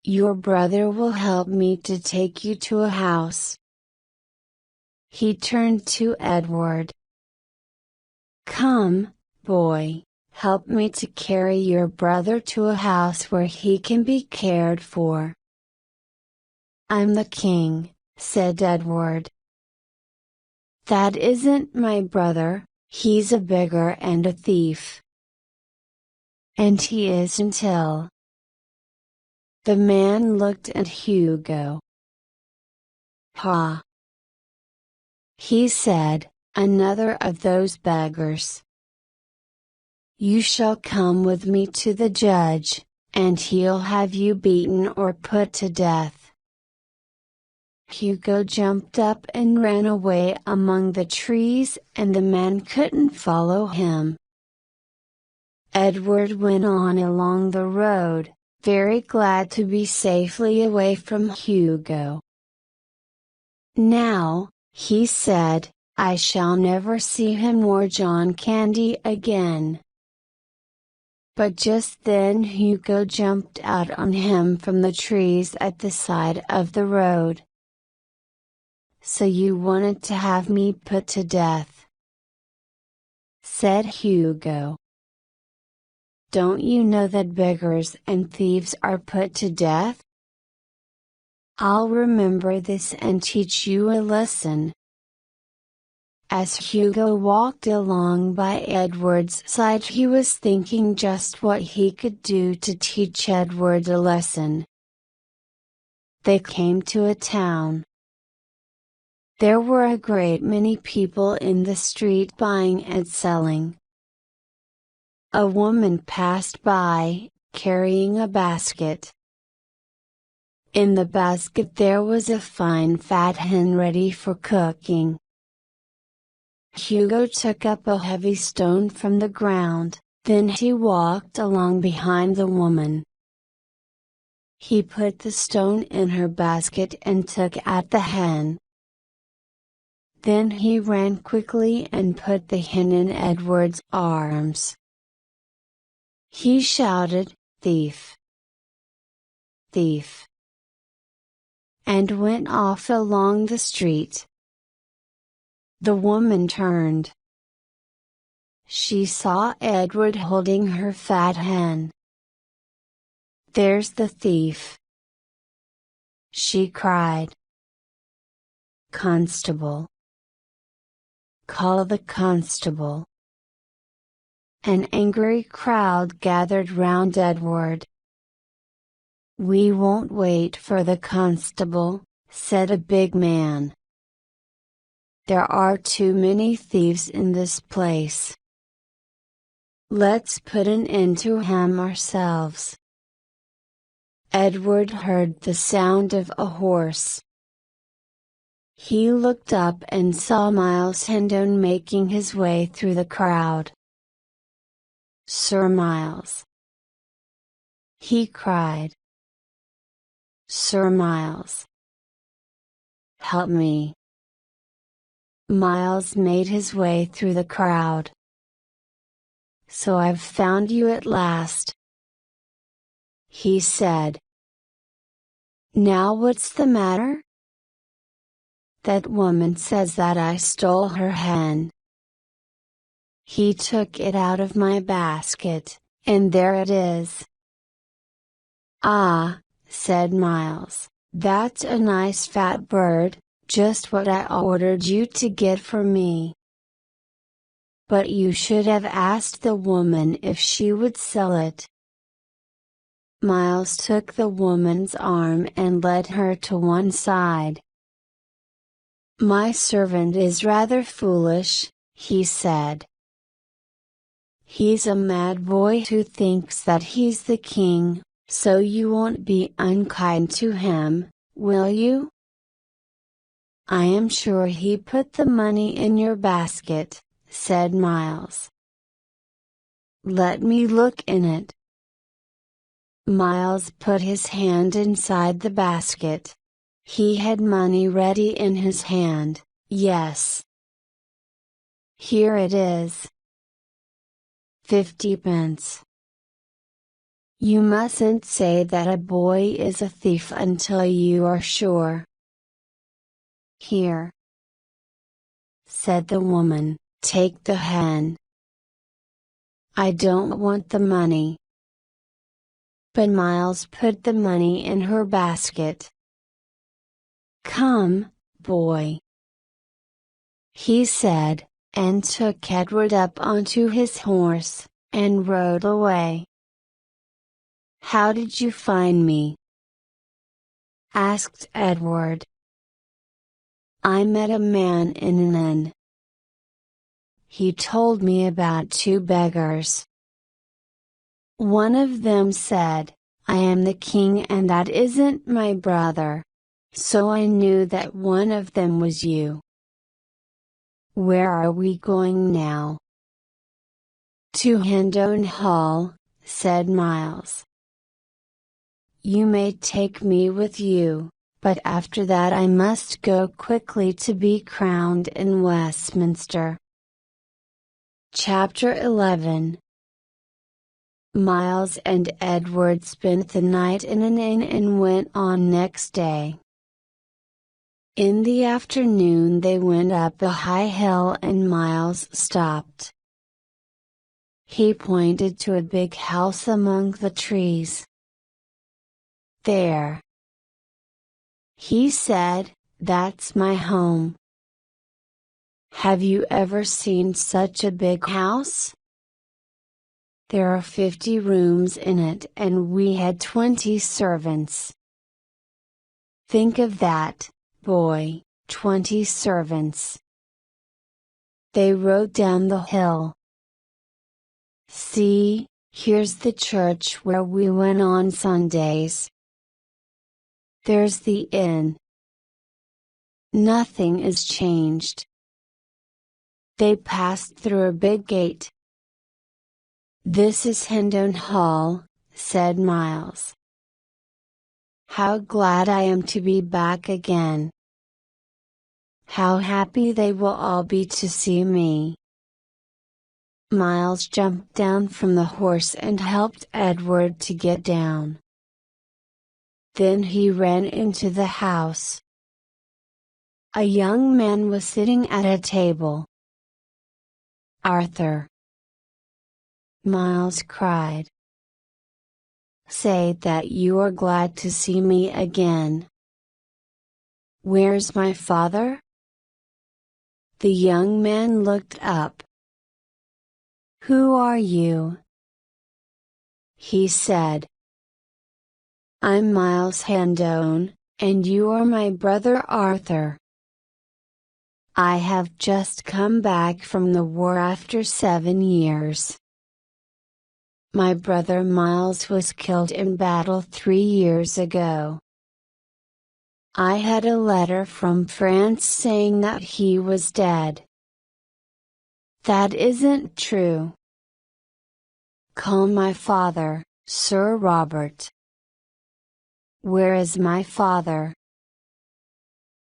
Your brother will help me to take you to a house." He turned to Edward. "Come, boy, help me to carry your brother to a house where he can be cared for." "I'm the king," said Edward. "That isn't my brother, he's a beggar and a thief. And he isn't ill." The man looked at Hugo. "Ha!" he said, "another of those beggars. You shall come with me to the judge, and he'll have you beaten or put to death." Hugo jumped up and ran away among the trees and the man couldn't follow him. Edward went on along the road, very glad to be safely away from Hugo. "Now," he said, "I shall never see him or John Candy again." But just then Hugo jumped out on him from the trees at the side of the road. "So you wanted to have me put to death?" said Hugo. "Don't you know that beggars and thieves are put to death? I'll remember this and teach you a lesson." As Hugo walked along by Edward's side, he was thinking just what he could do to teach Edward a lesson. They came to a town. There were a great many people in the street buying and selling. A woman passed by, carrying a basket. In the basket there was a fine fat hen ready for cooking. Hugo took up a heavy stone from the ground, then he walked along behind the woman. He put the stone in her basket and took out the hen. Then he ran quickly and put the hen in Edward's arms. He shouted, "Thief! Thief!" and went off along the street. The woman turned. She saw Edward holding her fat hen. "There's the thief!" she cried. "Constable! Call the constable!" An angry crowd gathered round Edward. "We won't wait for the constable," said a big man. "There are too many thieves in this place. Let's put an end to him ourselves." Edward heard the sound of a horse. He looked up and saw Miles Hendon making his way through the crowd. "Sir Miles!" he cried. "Sir Miles! Help me!" Miles made his way through the crowd. "So I've found you at last," he said. "Now what's the matter?" "That woman says that I stole her hen. He took it out of my basket, and there it is." "Ah," said Miles, "that's a nice fat bird, just what I ordered you to get for me. But you should have asked the woman if she would sell it." Miles took the woman's arm and led her to one side. "My servant is rather foolish," he said. "He's a mad boy who thinks that he's the king, so you won't be unkind to him, will you?" "I am sure he put the money in your basket," said Miles. "Let me look in it." Miles put his hand inside the basket. He had money ready in his hand. "Yes. Here it is. 50 pence. You mustn't say that a boy is a thief until you are sure." "Here," said the woman, "take the hen." "I don't want the money." But Miles put the money in her basket. "Come, boy," he said, and took Edward up onto his horse, and rode away. "How did you find me?" asked Edward. "I met a man in an inn. He told me about two beggars. One of them said, 'I am the king and that isn't my brother.' So I knew that one of them was you." "Where are we going now?" "To Hendon Hall," said Miles. "You may take me with you, but after that I must go quickly to be crowned in Westminster." Chapter 11. Miles and Edward spent the night in an inn and went on next day. In the afternoon they went up a high hill and Miles stopped. He pointed to a big house among the trees. "There," he said, "that's my home." Have you ever seen such a big house? There are 50 rooms in it and we had 20 servants. Think of that, boy, 20 servants. They rode down the hill. See, here's the church where we went on Sundays. There's the inn. Nothing is changed. They passed through a big gate. This is Hendon Hall, said Miles. How glad I am to be back again. How happy they will all be to see me. Miles jumped down from the horse and helped Edward to get down. Then he ran into the house. A young man was sitting at a table. Arthur! Miles cried. Say that you are glad to see me again. Where's my father? The young man looked up. Who are you? He said. I'm Miles Hendon, and you are my brother Arthur. I have just come back from the war after 7 years. My brother Miles was killed in battle 3 years ago. I had a letter from France saying that he was dead. That isn't true. Call my father, Sir Robert. Where is my father?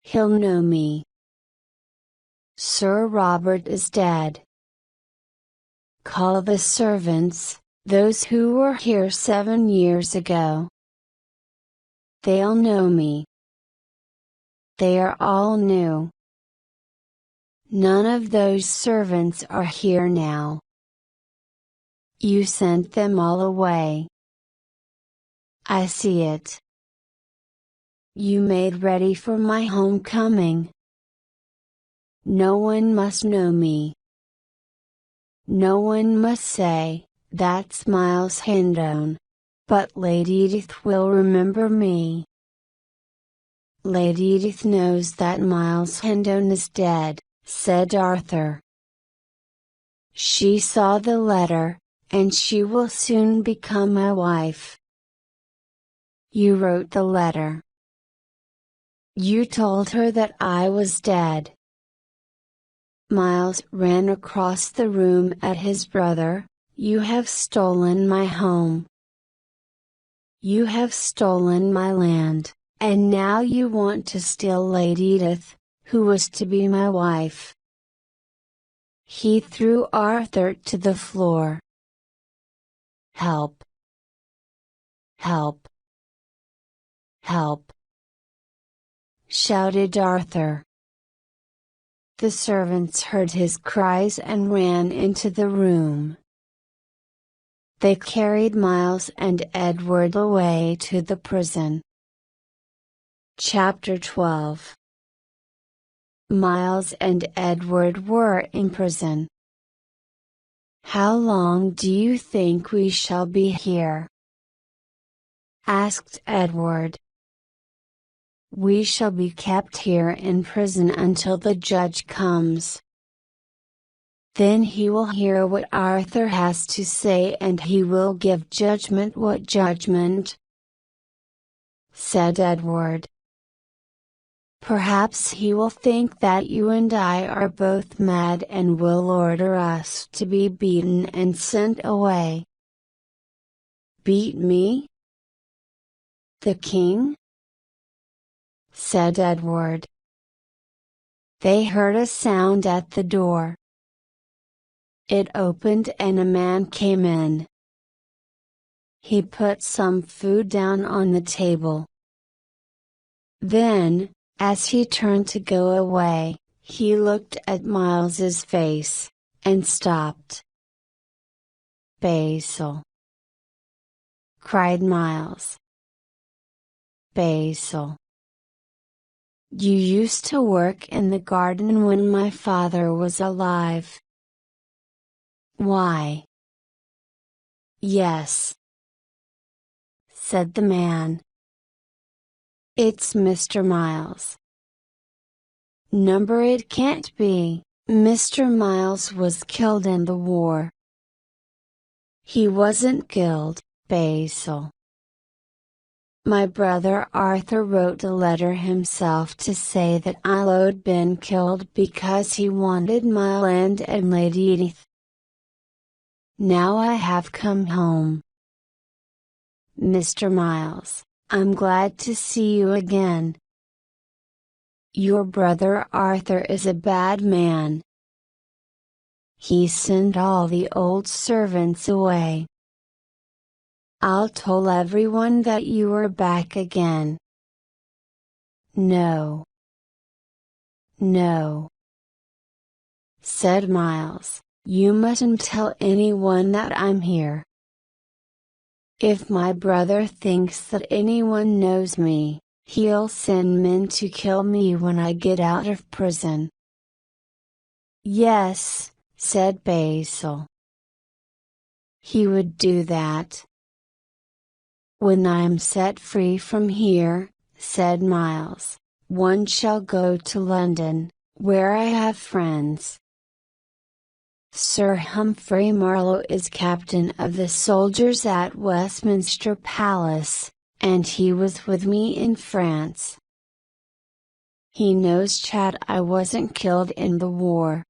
He'll know me. Sir Robert is dead. Call the servants, those who were here 7 years ago. They'll know me. They are all new. None of those servants are here now. You sent them all away. I see it. You made ready for my homecoming. No one must know me. No one must say, that's Miles Hendon. But Lady Edith will remember me. Lady Edith knows that Miles Hendon is dead, said Arthur. She saw the letter, and she will soon become my wife. You wrote the letter. You told her that I was dead. Miles ran across the room at his brother. You have stolen my home. You have stolen my land, and now you want to steal Lady Edith, who was to be my wife. He threw Arthur to the floor. Help! Help! Help! Shouted Arthur. The servants heard his cries and ran into the room. They carried Miles and Edward away to the prison. Chapter 12. Miles and Edward were in prison. How long do you think we shall be here? Asked Edward. We shall be kept here in prison until the judge comes. Then he will hear what Arthur has to say and he will give judgment. What judgment? Said Edward. Perhaps he will think that you and I are both mad and will order us to be beaten and sent away. Beat me? The king? Said Edward. They heard a sound at the door. It opened and a man came in. He put some food down on the table. Then, as he turned to go away, he looked at Miles's face, and stopped. Basil! Cried Miles. Basil! You used to work in the garden when my father was alive. Why? Yes, said the man. It's Mr. Miles. Number it can't be, Mr. Miles was killed in the war. He wasn't killed, Basil. My brother Arthur wrote a letter himself to say that I'd been killed because he wanted my land and Lady Edith. Now I have come home. Mr. Miles, I'm glad to see you again. Your brother Arthur is a bad man. He sent all the old servants away. I'll tell everyone that you are back again. No. No, said Miles, you mustn't tell anyone that I'm here. If my brother thinks that anyone knows me, he'll send men to kill me when I get out of prison. Yes, said Basil. He would do that. When I'm set free from here, said Miles, one shall go to London, where I have friends. Sir Humphrey Marlowe is captain of the soldiers at Westminster Palace, and he was with me in France. He knows Chad I wasn't killed in the war.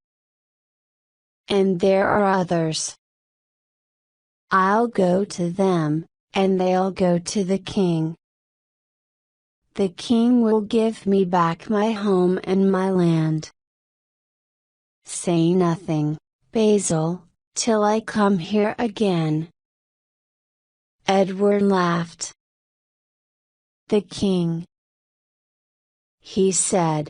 And there are others. I'll go to them, and they'll go to the king. The king will give me back my home and my land. Say nothing, Basil, till I come here again. Edward laughed. The king, he said.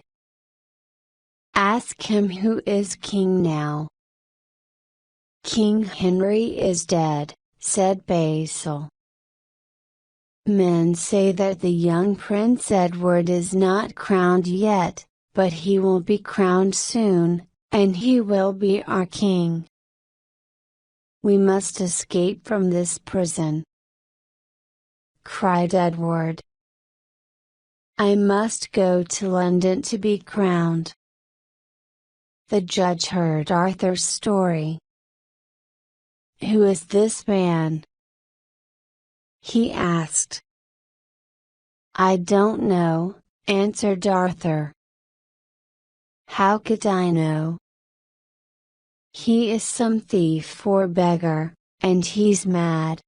Ask him who is king now. King Henry is dead, said Basil. Men say that the young Prince Edward is not crowned yet, but he will be crowned soon, and he will be our king. We must escape from this prison, cried Edward. I must go to London to be crowned. The judge heard Arthur's story. Who is this man? He asked. I don't know, answered Arthur. How could I know? He is some thief or beggar, and he's mad.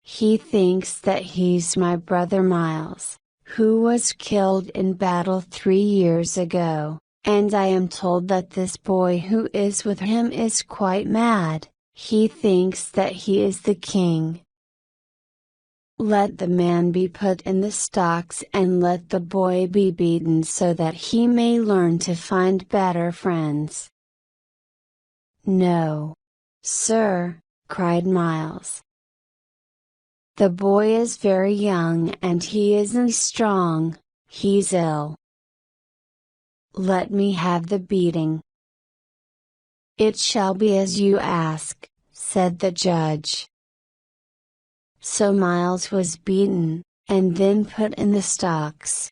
He thinks that he's my brother Miles, who was killed in battle 3 years ago, and I am told that this boy who is with him is quite mad. He thinks that he is the king. Let the man be put in the stocks and let the boy be beaten so that he may learn to find better friends. No, sir, cried Miles. The boy is very young and he isn't strong, he's ill. Let me have the beating. It shall be as you ask, said the judge. So Miles was beaten, and then put in the stocks.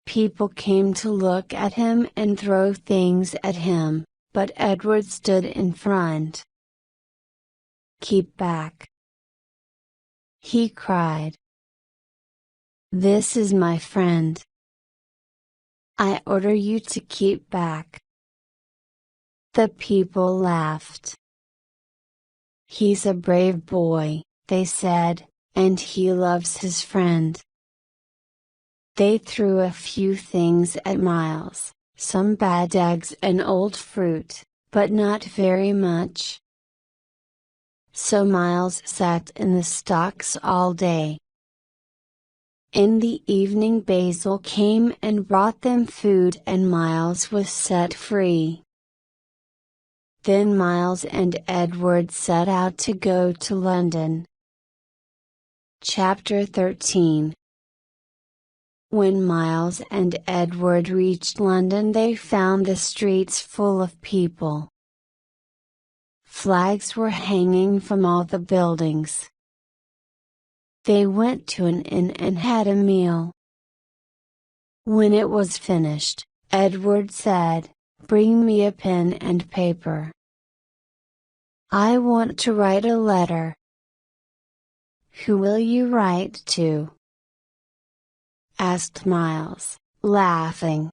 People came to look at him and throw things at him, but Edward stood in front. Keep back, he cried. This is my friend. I order you to keep back. The people laughed. He's a brave boy, they said, and he loves his friend. They threw a few things at Miles, some bad eggs and old fruit, but not very much. So Miles sat in the stocks all day. In the evening Basil came and brought them food and Miles was set free. Then Miles and Edward set out to go to London. Chapter 13 When Miles and Edward reached London, they found the streets full of people. Flags were hanging from all the buildings. They went to an inn and had a meal. When it was finished, Edward said, "Bring me a pen and paper. I want to write a letter." "Who will you write to?" asked Miles, laughing.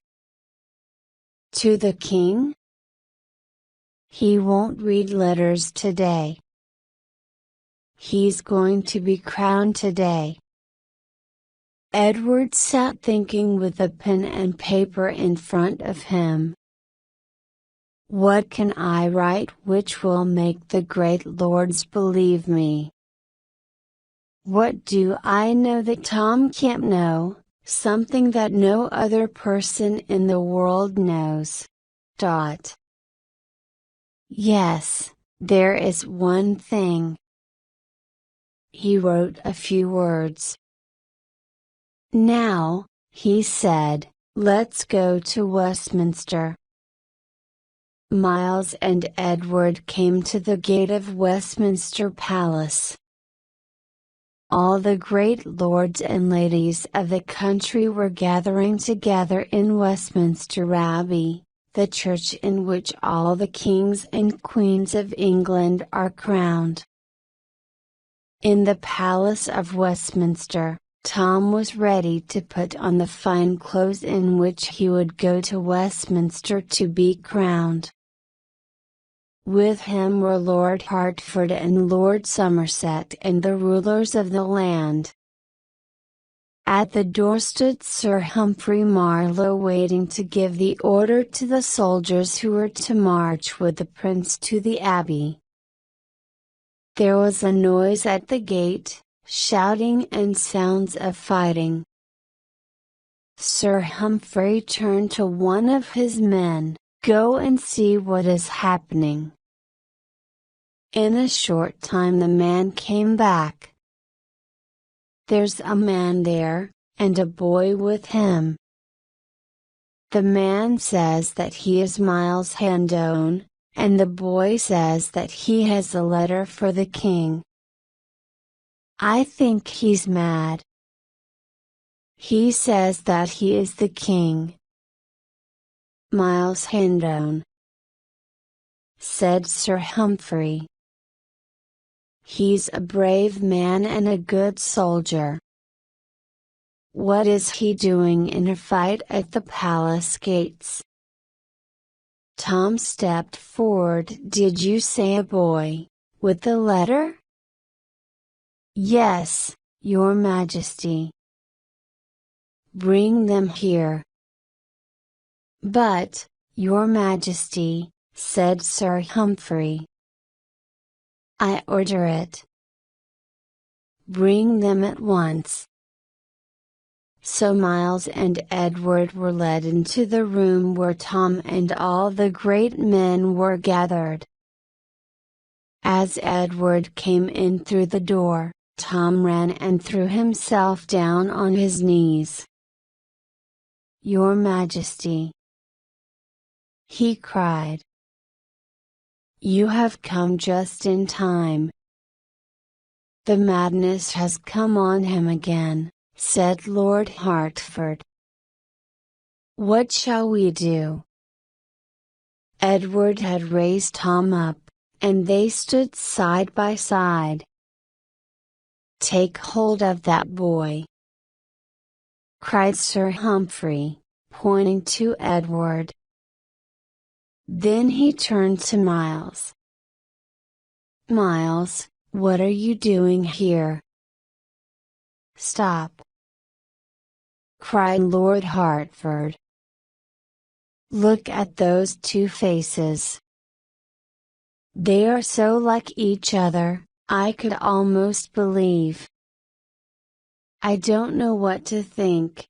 "To the king? He won't read letters today. He's going to be crowned today." Edward sat thinking with a pen and paper in front of him. "What can I write which will make the great lords believe me? What do I know that Tom can't know, something that no other person in the world knows? Yes, there is one thing." He wrote a few words. "Now," he said, "let's go to Westminster." Miles and Edward came to the gate of Westminster Palace. All the great lords and ladies of the country were gathering together in Westminster Abbey, the church in which all the kings and queens of England are crowned. In the Palace of Westminster, Tom was ready to put on the fine clothes in which he would go to Westminster to be crowned. With him were Lord Hertford and Lord Somerset and the rulers of the land. At the door stood Sir Humphrey Marlowe waiting to give the order to the soldiers who were to march with the prince to the abbey. There was a noise at the gate, shouting and sounds of fighting. Sir Humphrey turned to one of his men, "Go and see what is happening." In a short time the man came back. "There's a man there, and a boy with him. The man says that he is Miles Handone, and the boy says that he has a letter for the king. I think he's mad. He says that he is the king." "Miles Handone," said Sir Humphrey. "He's a brave man and a good soldier. What is he doing in a fight at the palace gates?" Tom stepped forward. "Did you say a boy, with the letter?" "Yes, Your Majesty." "Bring them here." "But, Your Majesty," said Sir Humphrey, "I order it." "Bring them at once." So Miles and Edward were led into the room where Tom and all the great men were gathered. As Edward came in through the door, Tom ran and threw himself down on his knees. "Your Majesty," he cried, "you have come just in time." "The madness has come on him again," said Lord Hertford. "What shall we do?" Edward had raised Tom up, and they stood side by side. "Take hold of that boy!" cried Sir Humphrey, pointing to Edward. Then he turned to Miles. "Miles, what are you doing here?" "Stop!" cried Lord Hertford. "Look at those two faces. They are so like each other, I could almost believe. I don't know what to think.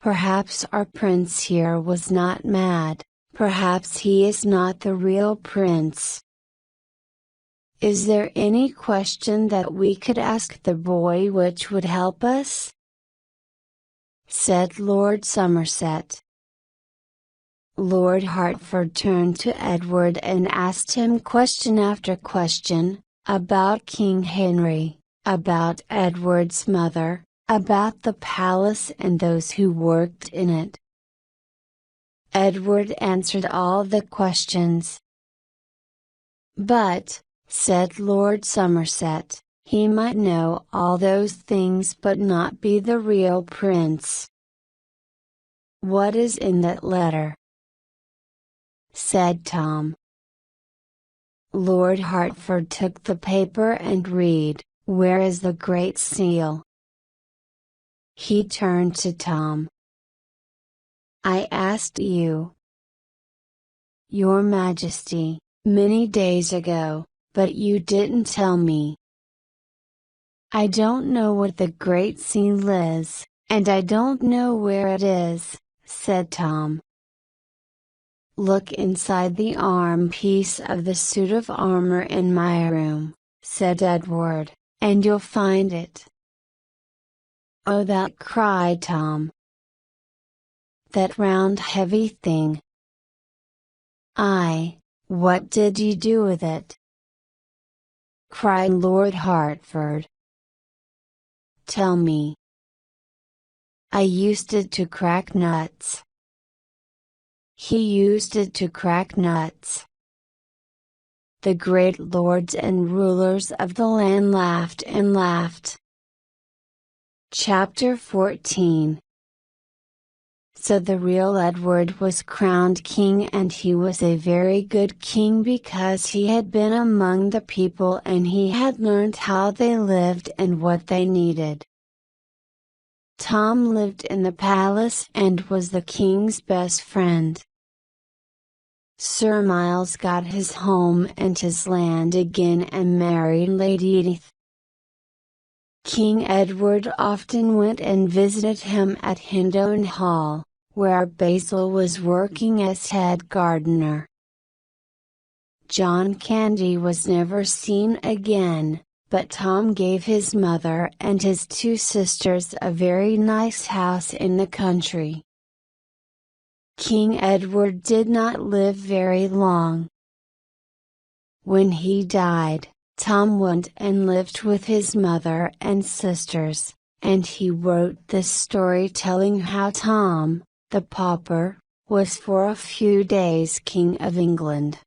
Perhaps our prince here was not mad, perhaps he is not the real prince. Is there any question that we could ask the boy which would help us?" said Lord Somerset. Lord Hertford turned to Edward and asked him question after question, about King Henry, about Edward's mother, about the palace and those who worked in it. Edward answered all the questions. But, said Lord Somerset, he might know all those things but not be the real prince. What is in that letter? Said Tom. Lord Hertford took the paper and read, "Where is the Great Seal?" He turned to Tom. "I asked you, Your Majesty, many days ago, but you didn't tell me." "I don't know what the Great Seal is, and I don't know where it is," said Tom. "Look inside the arm piece of the suit of armor in my room," said Edward, "and you'll find it." "Oh, that!" cried Tom. "That round heavy thing." "Aye, what did you do with it?" cried Lord Hertford. "Tell me." "I used it to crack nuts." "He used it to crack nuts." The great lords and rulers of the land laughed and laughed. Chapter 14. So the real Edward was crowned king, and he was a very good king because he had been among the people and he had learned how they lived and what they needed. Tom lived in the palace and was the king's best friend. Sir Miles got his home and his land again and married Lady Edith. King Edward often went and visited him at Hendon Hall, where Basil was working as head gardener. John Candy was never seen again, but Tom gave his mother and his two sisters a very nice house in the country. King Edward did not live very long. When he died, Tom went and lived with his mother and sisters, and he wrote this story telling how Tom, the pauper, was for a few days King of England.